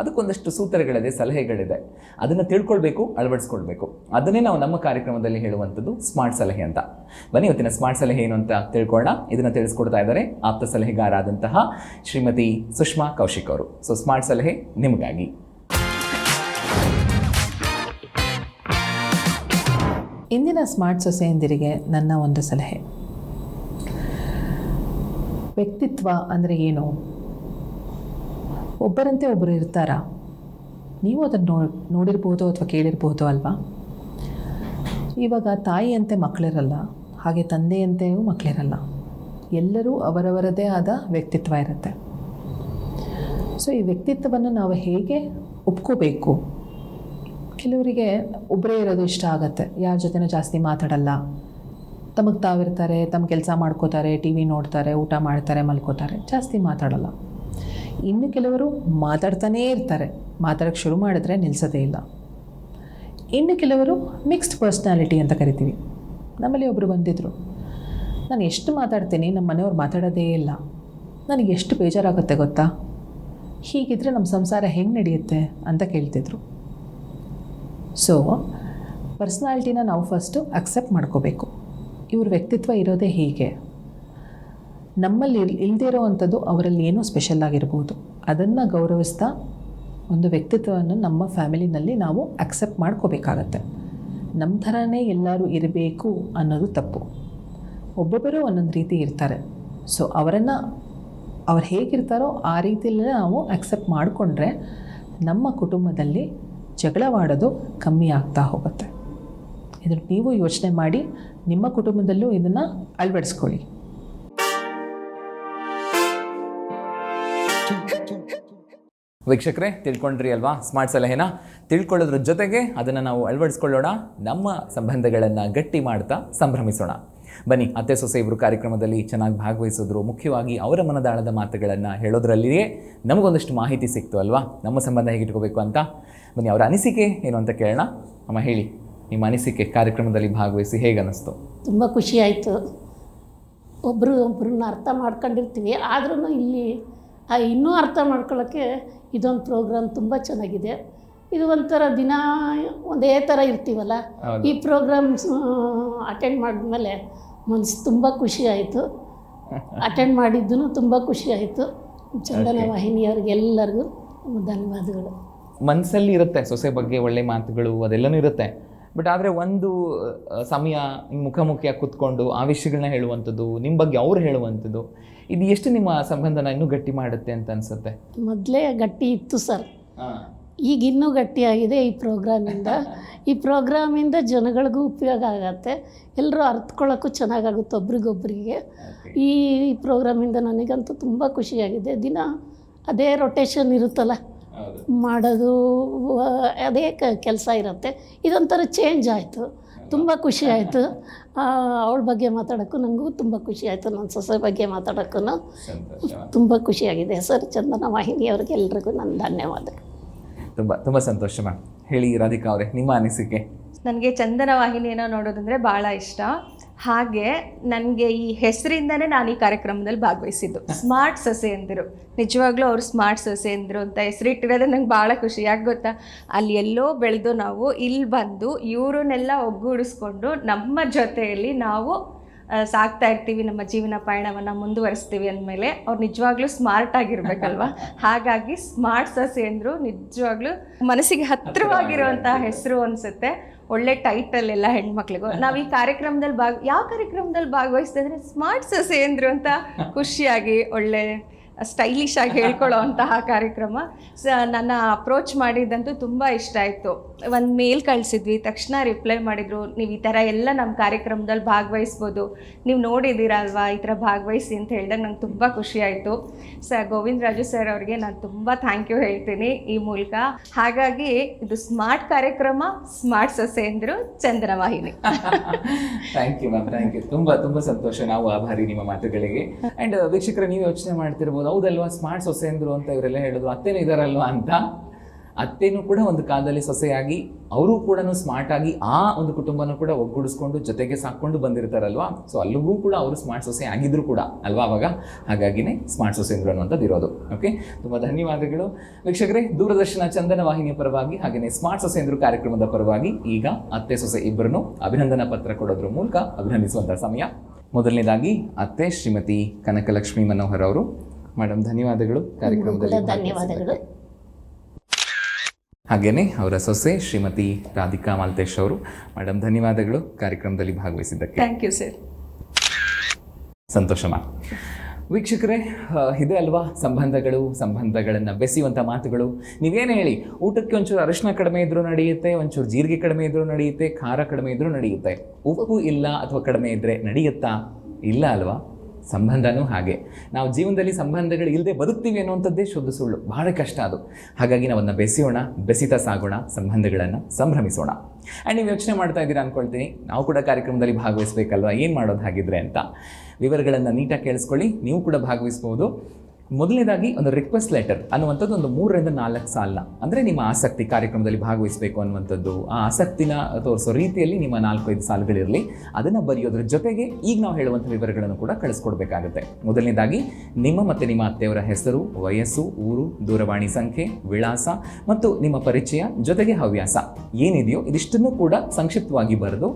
ಅದಕ್ಕೊಂದಷ್ಟು ಸೂತ್ರಗಳಿದೆ, ಸಲಹೆಗಳಿದೆ. ಅದನ್ನು ತಿಳ್ಕೊಳ್ಬೇಕು, ಅಳವಡಿಸ್ಕೊಳ್ಬೇಕು. ಅದನ್ನೇ ನಾವು ನಮ್ಮ ಕಾರ್ಯಕ್ರಮದಲ್ಲಿ ಹೇಳುವಂಥದ್ದು ಸ್ಮಾರ್ಟ್ ಸಲಹೆ ಅಂತ. ಬನ್ನಿ, ಇವತ್ತಿನ ಸ್ಮಾರ್ಟ್ ಸಲಹೆ ಏನು ಅಂತ ತಿಳ್ಕೊಳ್ಳೋಣ. ಇದನ್ನು ತಿಳಿಸ್ಕೊಡ್ತಾ ಇದ್ದಾರೆ ಆಪ್ತ ಸಲಹೆಗಾರಾದಂತಹ ಶ್ರೀಮತಿ ಸುಷ್ಮಾ ಕೌಶಿಕ್ ಅವರು. ಸೊ ಸ್ಮಾರ್ಟ್ ಸಲಹೆ ನಿಮಗಾಗಿ. ಇಂದಿನ ಸ್ಮಾರ್ಟ್ ಸೊಸೆಯಂದಿರಿಗೆ ನನ್ನ ಒಂದು ಸಲಹೆ. ವ್ಯಕ್ತಿತ್ವ ಅಂದರೆ ಏನು? ಒಬ್ಬರಂತೆ ಒಬ್ಬರು ಇರ್ತಾರಾ? ನೀವು ಅದನ್ನು ನೋಡಿರ್ಬೋದು ಅಥವಾ ಕೇಳಿರ್ಬೋದು ಅಲ್ವಾ. ಇವಾಗ ತಾಯಿಯಂತೆ ಮಕ್ಕಳಿರಲ್ಲ, ಹಾಗೆ ತಂದೆಯಂತೆಯೂ ಮಕ್ಕಳಿರಲ್ಲ. ಎಲ್ಲರೂ ಅವರವರದೇ ಆದ ವ್ಯಕ್ತಿತ್ವ ಇರುತ್ತೆ. ಸೊ ಈ ವ್ಯಕ್ತಿತ್ವವನ್ನು ನಾವು ಹೇಗೆ ಒಪ್ಕೋಬೇಕು? ಕೆಲವರಿಗೆ ಒಬ್ಬರೇ ಇರೋದು ಇಷ್ಟ ಆಗುತ್ತೆ, ಯಾರ ಜೊತೆನೂ ಜಾಸ್ತಿ ಮಾತಾಡಲ್ಲ, ತಮಗೆ ತಾವಿರ್ತಾರೆ, ತಮ್ಮ ಕೆಲಸ ಮಾಡ್ಕೋತಾರೆ, ಟಿ ವಿ ನೋಡ್ತಾರೆ, ಊಟ ಮಾಡ್ತಾರೆ, ಮಲ್ಕೋತಾರೆ, ಜಾಸ್ತಿ ಮಾತಾಡಲ್ಲ. ಇನ್ನು ಕೆಲವರು ಮಾತಾಡ್ತಾನೇ ಇರ್ತಾರೆ, ಮಾತಾಡೋಕ್ಕೆ ಶುರು ಮಾಡಿದ್ರೆ ನಿಲ್ಲಿಸೋದೇ ಇಲ್ಲ. ಇನ್ನು ಕೆಲವರು ಮಿಕ್ಸ್ಡ್ ಪರ್ಸ್ನಾಲಿಟಿ ಅಂತ ಕರಿತೀವಿ. ನಮ್ಮಲ್ಲಿ ಒಬ್ಬರು ಬಂದಿದ್ದರು, ನಾನು ಎಷ್ಟು ಮಾತಾಡ್ತೀನಿ, ನಮ್ಮ ಮನೆಯವ್ರು ಮಾತಾಡೋದೇ ಇಲ್ಲ, ನನಗೆ ಎಷ್ಟು ಬೇಜಾರಾಗುತ್ತೆ ಗೊತ್ತಾ, ಹೀಗಿದ್ರೆ ನಮ್ಮ ಸಂಸಾರ ಹೆಂಗೆ ನಡೆಯುತ್ತೆ ಅಂತ ಕೇಳ್ತಿದ್ರು. ಸೊ ಪರ್ಸ್ನಾಲಿಟಿನ ನಾವು ಫಸ್ಟು ಅಕ್ಸೆಪ್ಟ್ ಮಾಡ್ಕೋಬೇಕು. ಇವ್ರ ವ್ಯಕ್ತಿತ್ವ ಇರೋದೇ ಹೀಗೆ. ನಮ್ಮಲ್ಲಿ ಇಲ್ಲದೇ ಇರೋವಂಥದ್ದು ಅವರಲ್ಲಿ ಏನೋ ಸ್ಪೆಷಲ್ ಆಗಿರ್ಬೋದು. ಅದನ್ನು ಗೌರವಿಸ್ತಾ ಒಂದು ವ್ಯಕ್ತಿತ್ವವನ್ನು ನಮ್ಮ ಫ್ಯಾಮಿಲಿನಲ್ಲಿ ನಾವು ಅಕ್ಸೆಪ್ಟ್ ಮಾಡ್ಕೋಬೇಕಾಗತ್ತೆ. ನಮ್ಮ ಥರನೇ ಎಲ್ಲರೂ ಇರಬೇಕು ಅನ್ನೋದು ತಪ್ಪು. ಒಬ್ಬೊಬ್ಬರು ಒಂದೊಂದು ರೀತಿ ಇರ್ತಾರೆ. ಸೊ ಅವ್ರು ಹೇಗಿರ್ತಾರೋ ಆ ರೀತಿಯಲ್ಲೇ ನಾವು ಅಕ್ಸೆಪ್ಟ್ ಮಾಡಿಕೊಂಡ್ರೆ ನಮ್ಮ ಕುಟುಂಬದಲ್ಲಿ ಜಗಳವಾಡೋದು ಕಮ್ಮಿ ಆಗ್ತಾ ಹೋಗುತ್ತೆ. ಇದನ್ನು ನೀವು ಯೋಚನೆ ಮಾಡಿ ನಿಮ್ಮ ಕುಟುಂಬದಲ್ಲೂ ಇದನ್ನು ಅಳವಡಿಸ್ಕೊಳ್ಳಿ. ವೀಕ್ಷಕರೇ, ತಿಳ್ಕೊಂಡ್ರಿ ಅಲ್ವಾ ಸ್ಮಾರ್ಟ್ ಸಲಹೆನ? ತಿಳ್ಕೊಳ್ಳೋದ್ರ ಜೊತೆಗೆ ಅದನ್ನು ನಾವು ಅಳವಡಿಸ್ಕೊಳ್ಳೋಣ, ನಮ್ಮ ಸಂಬಂಧಗಳನ್ನು ಗಟ್ಟಿ ಮಾಡ್ತಾ ಸಂಭ್ರಮಿಸೋಣ. ಬನ್ನಿ, ಅತ್ತೆ ಸೊಸೆ ಇಬ್ಬರು ಕಾರ್ಯಕ್ರಮದಲ್ಲಿ ಚೆನ್ನಾಗಿ ಭಾಗವಹಿಸಿದ್ರು. ಮುಖ್ಯವಾಗಿ ಅವರ ಮನದಾಳದ ಮಾತುಗಳನ್ನು ಹೇಳೋದ್ರಲ್ಲಿಯೇ ನಮಗೊಂದಷ್ಟು ಮಾಹಿತಿ ಸಿಕ್ತು ಅಲ್ವಾ, ನಮ್ಮ ಸಂಬಂಧ ಹೇಗಿಟ್ಕೋಬೇಕು ಅಂತ. ಬನ್ನಿ, ಅವರ ಅನಿಸಿಕೆ ಏನು ಅಂತ ಕೇಳೋಣ. ಅಮ್ಮ ಹೇಳಿ, ನಿಮ್ಮ ಅನಿಸಿಕೆ ಕಾರ್ಯಕ್ರಮದಲ್ಲಿ ಭಾಗವಹಿಸಿ ಹೇಗೆ ಅನ್ನಿಸ್ತು? ತುಂಬ ಖುಷಿ ಆಯಿತು. ಒಬ್ಬರನ್ನ ಅರ್ಥ ಮಾಡ್ಕೊಂಡಿರ್ತೀವಿ, ಆದ್ರೂ ಇಲ್ಲಿ ಇನ್ನೂ ಅರ್ಥ ಮಾಡ್ಕೊಳ್ಳೋಕ್ಕೆ ಇದೊಂದು ಪ್ರೋಗ್ರಾಮ್ ತುಂಬ ಚೆನ್ನಾಗಿದೆ. ಇದು ಒಂಥರ ದಿನ ಒಂದೇ ಥರ ಇರ್ತೀವಲ್ಲ, ಈ ಪ್ರೋಗ್ರಾಮ್ಸ್ ಅಟೆಂಡ್ ಮಾಡಿದ್ಮೇಲೆ ಮನಸ್ಸು ತುಂಬ ಖುಷಿ ಆಯಿತು. ಅಟೆಂಡ್ ಮಾಡಿದ್ದೂ ತುಂಬ ಖುಷಿ ಆಯಿತು. ಚಂದನ ವಾಹಿನಿಯವ್ರಿಗೆ ಎಲ್ಲರಿಗೂ ಧನ್ಯವಾದಗಳು. ಮನಸ್ಸಲ್ಲಿ ಇರುತ್ತೆ ಸೊಸೆ ಬಗ್ಗೆ ಒಳ್ಳೆ ಮಾತುಗಳು, ಅದೆಲ್ಲನೂ ಇರುತ್ತೆ. ಬಟ್ ಆದರೆ ಒಂದು ಸಮಯ ಮುಖಾಮುಖಿಯಾಗಿ ಕೂತ್ಕೊಂಡು ಆ ವಿಷಯಗಳನ್ನ ಹೇಳುವಂಥದ್ದು, ನಿಮ್ಮ ಬಗ್ಗೆ ಅವ್ರು ಹೇಳುವಂಥದ್ದು, ಇದು ಎಷ್ಟು ನಿಮ್ಮ ಸಂಬಂಧನ ಇನ್ನೂ ಗಟ್ಟಿ ಮಾಡುತ್ತೆ ಅಂತ ಅನಿಸುತ್ತೆ? ಮೊದಲೇ ಗಟ್ಟಿ ಇತ್ತು ಸರ್, ಈಗ ಇನ್ನೂ ಗಟ್ಟಿಯಾಗಿದೆ ಈ ಪ್ರೋಗ್ರಾಮಿಂದ ಜನಗಳಿಗೂ ಉಪಯೋಗ ಆಗತ್ತೆ, ಎಲ್ಲರೂ ಅರ್ಥಕೊಳ್ಳೋಕ್ಕೂ ಚೆನ್ನಾಗಾಗುತ್ತೆ ಒಬ್ರಿಗೊಬ್ರಿಗೆ. ಈ ಪ್ರೋಗ್ರಾಮಿಂದ ನನಗಂತೂ ತುಂಬ ಖುಷಿಯಾಗಿದೆ. ದಿನ ಅದೇ ರೊಟೇಷನ್ ಇರುತ್ತಲ್ಲ, ಮಾಡೋದು ಅದೇ ಕೆಲಸ ಇರುತ್ತೆ. ಇದೊಂಥರ ಚೇಂಜ್ ಆಯಿತು, ತುಂಬ ಖುಷಿ ಆಯಿತು. ಅವಳ ಬಗ್ಗೆ ಮಾತಾಡೋಕ್ಕೂ ನನಗೂ ತುಂಬ ಖುಷಿ ಆಯಿತು, ನನ್ನ ಸೊಸೆ ಬಗ್ಗೆ ಮಾತಾಡೋಕ್ಕೂ ತುಂಬ ಖುಷಿಯಾಗಿದೆ ಸರ್. ಚಂದನ ವಾಹಿನಿಯವ್ರಿಗೆ ಎಲ್ರಿಗೂ ನನ್ನ ಧನ್ಯವಾದ. ತುಂಬ ತುಂಬ ಸಂತೋಷ ಮ್ಯಾಮ್. ಹೇಳಿ ರಾಧಿಕಾ ಅವರೇ, ನಿಮ್ಮ ಅನಿಸಿಕೆ? ನನಗೆ ಚಂದನ ವಾಹಿನಿಯನ್ನು ನೋಡೋದಂದರೆ ಭಾಳ ಇಷ್ಟ. ಹಾಗೆ ನನಗೆ ಈ ಹೆಸರಿಂದನೇ ನಾನು ಈ ಕಾರ್ಯಕ್ರಮದಲ್ಲಿ ಭಾಗವಹಿಸಿದ್ದು. ಸ್ಮಾರ್ಟ್ ಸೊಸೆಯಂದಿರು, ನಿಜವಾಗ್ಲೂ ಅವರು ಸ್ಮಾರ್ಟ್ ಸೊಸೆಯಂದಿರು ಅಂತ ಹೆಸರಿಟ್ಟಿರೋದೇ ನಂಗೆ ಭಾಳ ಖುಷಿ. ಯಾಕೆ ಗೊತ್ತಾ, ಅಲ್ಲಿ ಎಲ್ಲೋ ಬೆಳೆದು ನಾವು ಇಲ್ಲಿ ಬಂದು ಇವರನ್ನೆಲ್ಲ ಒಗ್ಗೂಡಿಸ್ಕೊಂಡು ನಮ್ಮ ಜೊತೆಯಲ್ಲಿ ನಾವು ಸಾಗ್ತಾ ಇರ್ತೀವಿ, ನಮ್ಮ ಜೀವನ ಪಯಣವನ್ನು ಮುಂದುವರಿಸ್ತೀವಿ ಅಂದಮೇಲೆ ಅವ್ರು ನಿಜವಾಗ್ಲೂ ಸ್ಮಾರ್ಟ್ ಆಗಿರ್ಬೇಕಲ್ವ. ಹಾಗಾಗಿ ಸ್ಮಾರ್ಟ್ ಸೊಸೆ ಅಂದರು ನಿಜವಾಗ್ಲೂ ಮನಸ್ಸಿಗೆ ಹತ್ತಿರವಾಗಿರುವಂಥ ಹೆಸರು ಅನಿಸುತ್ತೆ. ಒಳ್ಳೆ ಟೈಟಲ್ ಎಲ್ಲ ಹೆಣ್ಮಕ್ಳಿಗೂ. ನಾವು ಈ ಕಾರ್ಯಕ್ರಮದಲ್ಲಿ ಯಾವ ಕಾರ್ಯಕ್ರಮದಲ್ಲಿ ಭಾಗವಹಿಸ್ತಾ ಇದ್ರೆ ಸ್ಮಾರ್ಟ್ ಸೊಸೆ ಅಂದರು ಅಂತ ಖುಷಿಯಾಗಿ ಒಳ್ಳೆ ಸ್ಟೈಲಿಶ್ ಆಗಿ ಹೇಳ್ಕೊಳ್ಳೋ ಅಂತಹ ಕಾರ್ಯಕ್ರಮ. ನನ್ನ ಅಪ್ರೋಚ್ ಮಾಡಿದ್ದಂತೂ ತುಂಬ ಇಷ್ಟ ಆಯಿತು. ಒಂದು ಮೇಲ್ ಕಳಿಸಿದ್ವಿ, ತಕ್ಷಣ ರಿಪ್ಲೈ ಮಾಡಿದರು, ನೀವು ಈ ಥರ ಎಲ್ಲ ನಮ್ಮ ಕಾರ್ಯಕ್ರಮದಲ್ಲಿ ಭಾಗವಹಿಸ್ಬೋದು, ನೀವು ನೋಡಿದ್ದೀರಾ ಅಲ್ವಾ, ಈ ಥರ ಭಾಗವಹಿಸಿ ಅಂತ ಹೇಳಿದಾಗ ನಂಗೆ ತುಂಬ ಖುಷಿ ಆಯಿತು. ಗೋವಿಂದರಾಜು ಸರ್ ಅವ್ರಿಗೆ ನಾನು ತುಂಬ ಥ್ಯಾಂಕ್ ಯು ಹೇಳ್ತೀನಿ ಈ ಮೂಲಕ. ಹಾಗಾಗಿ ಇದು ಸ್ಮಾರ್ಟ್ ಕಾರ್ಯಕ್ರಮ, ಸ್ಮಾರ್ಟ್ ಸೊಸೆ ಅಂದರು ಚಂದನ ವಾಹಿನಿ. Thank you ma'am, thank you. ತುಂಬ ತುಂಬ ಸಂತೋಷ, ನಾವು ಆಭಾರಿ ನಿಮ್ಮ ಮಾತುಗಳಿಗೆ. ಆ್ಯಂಡ್ ವೀಕ್ಷಕರ, ನೀವು ಯೋಚನೆ ಮಾಡ್ತಿರ್ಬೋದು, ಹೌದಲ್ವಾ ಸ್ಮಾರ್ಟ್ ಸೊಸೆ ಅಂದರು ಅಂತ ಇವರೆಲ್ಲ ಹೇಳಿದ್ರು, ಅತ್ತೇನು ಇದಾರಲ್ವಾ ಅಂತ. ಅತ್ತೇನು ಕೂಡ ಒಂದು ಕಾಲದಲ್ಲಿ ಸೊಸೆಯಾಗಿ ಅವರು ಕೂಡ ಸ್ಮಾರ್ಟ್ ಆಗಿ ಆ ಒಂದು ಕುಟುಂಬನೂ ಕೂಡ ಒಗ್ಗೂಡಿಸ್ಕೊಂಡು ಜೊತೆಗೆ ಸಾಕೊಂಡು ಬಂದಿರ್ತಾರಲ್ವಾ. ಸೊ ಅಲ್ಲಿಗೂ ಕೂಡ ಅವರು ಸ್ಮಾರ್ಟ್ ಸೊಸೆ ಆಗಿದ್ರು ಕೂಡ ಅಲ್ವಾ ಅವಾಗ. ಹಾಗಾಗಿನೇ ಸ್ಮಾರ್ಟ್ ಸೊಸೆ ಅಂದರು ಅನ್ನುವಂಥದ್ದು ಇರೋದು. ಓಕೆ, ತುಂಬ ಧನ್ಯವಾದಗಳು ವೀಕ್ಷಕರೇ. ದೂರದರ್ಶನ ಚಂದನ ವಾಹಿನಿಯ ಪರವಾಗಿ ಹಾಗೆಯೇ ಸ್ಮಾರ್ಟ್ ಸೊಸೆ ಅಂದರು ಕಾರ್ಯಕ್ರಮದ ಪರವಾಗಿ ಈಗ ಅತ್ತೆ ಸೊಸೆ ಇಬ್ಬರನ್ನು ಅಭಿನಂದನಾ ಪತ್ರ ಕೊಡೋದ್ರ ಮೂಲಕ ಅಭಿನಂದಿಸುವಂಥ ಸಮಯ. ಮೊದಲನೇದಾಗಿ ಅತ್ತೆ ಶ್ರೀಮತಿ ಕನಕಲಕ್ಷ್ಮಿ ಮನೋಹರ್ ಅವರು. ಮೇಡಮ್ ಧನ್ಯವಾದಗಳು ಕಾರ್ಯಕ್ರಮದಲ್ಲಿ. ಧನ್ಯವಾದಗಳು. ಹಾಗೆಯೇ ಅವರ ಸೊಸೆ ಶ್ರೀಮತಿ ರಾಧಿಕಾ ಮಾಲ್ತೇಶ್ ಅವರು. ಮೇಡಮ್ ಧನ್ಯವಾದಗಳು ಕಾರ್ಯಕ್ರಮದಲ್ಲಿ ಭಾಗವಹಿಸಿದ್ದಕ್ಕೆ. Thank you sir. ಸಂತೋಷ ಮ್ಯಾಮ್. ವೀಕ್ಷಕರೇ, ಇದೆ ಅಲ್ವಾ ಸಂಬಂಧಗಳನ್ನು ಬೆಸೆಯುವಂಥ ಮಾತುಗಳು. ನೀವೇನು ಹೇಳಿ, ಊಟಕ್ಕೆ ಒಂಚೂರು ಅರಿಶಿನ ಕಡಿಮೆ ಇದ್ರೂ ನಡೆಯುತ್ತೆ, ಒಂಚೂರು ಜೀರಿಗೆ ಕಡಿಮೆ ಇದ್ರೂ ನಡೆಯುತ್ತೆ, ಖಾರ ಕಡಿಮೆ ಇದ್ರೂ ನಡೆಯುತ್ತೆ. ಉಪ್ಪು ಇಲ್ಲ ಅಥವಾ ಕಡಿಮೆ ಇದ್ದರೆ ನಡೆಯುತ್ತಾ? ಇಲ್ಲ ಅಲ್ವಾ. ಸಂಬಂಧನೂ ಹಾಗೆ. ನಾವು ಜೀವನದಲ್ಲಿ ಸಂಬಂಧಗಳು ಇಲ್ಲದೆ ಬದುಕ್ತೀವಿ ಅನ್ನುವಂಥದ್ದೇ ಶುದ್ಧ ಸುಳ್ಳು. ಬಹಳ ಕಷ್ಟ ಅದು. ಹಾಗಾಗಿ ನಾವನ್ನ ಬೆಸೆಯೋಣ, ಬೆಸೀತಾ ಸಾಗೋಣ, ಸಂಬಂಧಗಳನ್ನು ಸಂಭ್ರಮಿಸೋಣ. ಆ್ಯಂಡ್ ನೀವು ಯೋಚನೆ ಮಾಡ್ತಾ ಇದ್ದೀರಾ ಅಂದ್ಕೊಳ್ತೀನಿ, ನಾವು ಕೂಡ ಕಾರ್ಯಕ್ರಮದಲ್ಲಿ ಭಾಗವಹಿಸಬೇಕಲ್ವಾ, ಏನು ಮಾಡೋದು ಹಾಗಿದ್ರೆ ಅಂತ. ವಿವರಗಳನ್ನು ನೀಟಾಗಿ ಕೇಳಿಸ್ಕೊಳ್ಳಿ, ನೀವು ಕೂಡ ಭಾಗವಹಿಸ್ಬೋದು. ಮೊದಲನೇದಾಗಿ ಒಂದು ರಿಕ್ವೆಸ್ಟ್ ಲೆಟರ್ ಅನ್ನುವಂಥದ್ದು ಒಂದು 3 ರಿಂದ 4 ಸಾಲನ್ನ, ಅಂದರೆ ನಿಮ್ಮ ಆಸಕ್ತಿ ಕಾರ್ಯಕ್ರಮದಲ್ಲಿ ಭಾಗವಹಿಸಬೇಕು ಅನ್ನುವಂಥದ್ದು, ಆ ಆಸಕ್ತಿನ ತೋರಿಸೋ ರೀತಿಯಲ್ಲಿ ನಿಮ್ಮ 4-5 ಸಾಲುಗಳಿರಲಿ. ಅದನ್ನು ಬರೆಯೋದ್ರ ಜೊತೆಗೆ ಈಗ ನಾವು ಹೇಳುವಂಥ ವಿವರಗಳನ್ನು ಕೂಡ ಕಳಿಸ್ಕೊಡ್ಬೇಕಾಗುತ್ತೆ. ಮೊದಲನೇದಾಗಿ ನಿಮ್ಮ ಮತ್ತು ನಿಮ್ಮ ಅತ್ತೆಯವರ ಹೆಸರು, ವಯಸ್ಸು, ಊರು, ದೂರವಾಣಿ ಸಂಖ್ಯೆ, ವಿಳಾಸ ಮತ್ತು ನಿಮ್ಮ ಪರಿಚಯ ಜೊತೆಗೆ ಹವ್ಯಾಸ ಏನಿದೆಯೋ ಇದಿಷ್ಟನ್ನು ಕೂಡ ಸಂಕ್ಷಿಪ್ತವಾಗಿ ಬರೆದು,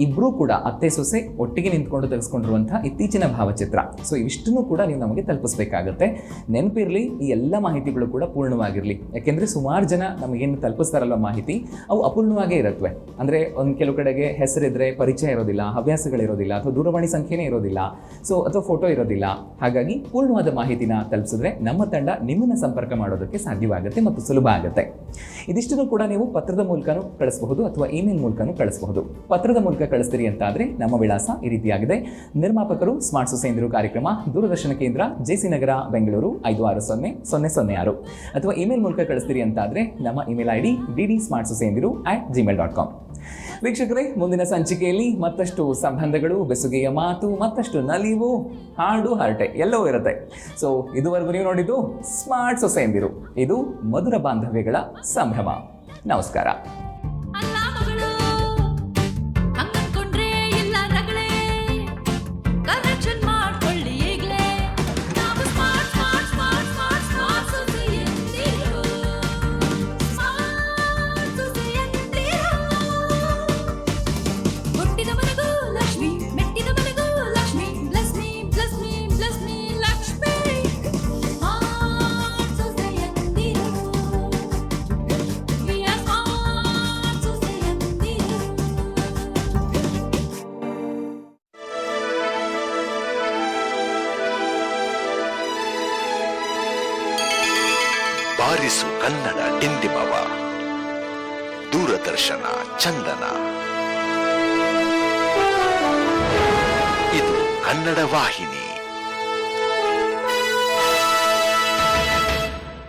ಇಬ್ಬರೂ ಕೂಡ ಅತ್ತೆ ಸೊಸೆ ಒಟ್ಟಿಗೆ ನಿಂತ್ಕೊಂಡು ತೆಗೆಸ್ಕೊಂಡಿರುವಂಥ ಇತ್ತೀಚಿನ ಭಾವಚಿತ್ರ, ಸೊ ಇವಿಷ್ಟನ್ನು ಕೂಡ ನೀವು ನಮಗೆ ತಲುಪಿಸ್ಬೇಕಾಗುತ್ತೆ. ನೆನಪಿರಲಿ, ಈ ಎಲ್ಲ ಮಾಹಿತಿಗಳು ಕೂಡ ಪೂರ್ಣವಾಗಿರಲಿ. ಯಾಕೆಂದರೆ ಸುಮಾರು ಜನ ನಮಗೇನು ತಲುಪಿಸ್ತಾರಲ್ಲ ಮಾಹಿತಿ, ಅವು ಅಪೂರ್ಣವಾಗೇ ಇರುತ್ತವೆ. ಅಂದರೆ ಒಂದು ಕೆಲವು ಕಡೆಗೆ ಹೆಸರಿದ್ರೆ ಪರಿಚಯ ಇರೋದಿಲ್ಲ, ಹವ್ಯಾಸಗಳಿರೋದಿಲ್ಲ, ಅಥವಾ ದೂರವಾಣಿ ಸಂಖ್ಯೆನೇ ಇರೋದಿಲ್ಲ, ಸೊ ಅಥವಾ ಫೋಟೋ ಇರೋದಿಲ್ಲ. ಹಾಗಾಗಿ ಪೂರ್ಣವಾದ ಮಾಹಿತಿನ ತಲುಪಿಸಿದ್ರೆ ನಮ್ಮ ತಂಡ ನಿಮ್ಮನ್ನು ಸಂಪರ್ಕ ಮಾಡೋದಕ್ಕೆ ಸಾಧ್ಯವಾಗುತ್ತೆ ಮತ್ತು ಸುಲಭ ಆಗುತ್ತೆ. ಇದಿಷ್ಟನ್ನು ಕೂಡ ನೀವು ಪತ್ರದ ಮೂಲಕನೂ ಕಳಿಸಬಹುದು ಅಥವಾ ಇಮೇಲ್ ಮೂಲಕನೂ ಕಳಿಸಬಹುದು. ಪತ್ರದ ಮೂಲಕ ಕಳಿಸ್ತೀರಿ ಅಂತ ಆದರೆ ನಮ್ಮ ವಿಳಾಸ ಈ ರೀತಿಯಾಗಿದೆ. ನಿರ್ಮಾಪಕರು ಸ್ಮಾರ್ಟ್ ಸೊಸೆ ಅಂದರು ಕಾರ್ಯಕ್ರಮ, ದೂರದರ್ಶನ ಕೇಂದ್ರ, ಜೆಸಿ ನಗರ, ಬೆಂಗಳೂರು 560006. ಅಥವಾ ಇಮೇಲ್ ಮೂಲಕ ಕಳಿಸ್ತೀರಿ ಅಂತ ಆದರೆ ನಮ್ಮ ಇಮೇಲ್ ID dd.smartsoseyendiru@gmail.com. ವೀಕ್ಷಕರೇ, ಮುಂದಿನ ಸಂಚಿಕೆಯಲ್ಲಿ ಮತ್ತಷ್ಟು ಸಂಬಂಧಗಳು, ಬೆಸುಗೆಯ ಮಾತು, ಮತ್ತಷ್ಟು ನಲಿವು, ಹಾಡು, ಹರಟೆ ಎಲ್ಲವೂ ಇರುತ್ತೆ. ಸೊ ಇದುವರೆಗೂ ನೀವು ನೋಡಿದ್ದು ಸ್ಮಾರ್ಟ್ ಸೊಸೆ ಎಂದಿರು. ಇದು ಮಧುರ ಬಾಂಧವ್ಯಗಳ ಸಂಭ್ರಮ. ನಮಸ್ಕಾರ. ಬಾರಿಸು ಕನ್ನಡ ಡಿಂಡಿಮವ, ದೂರದರ್ಶನ ಚಂದನ. ಇದು ಕನ್ನಡ ವಾಹಿನಿ.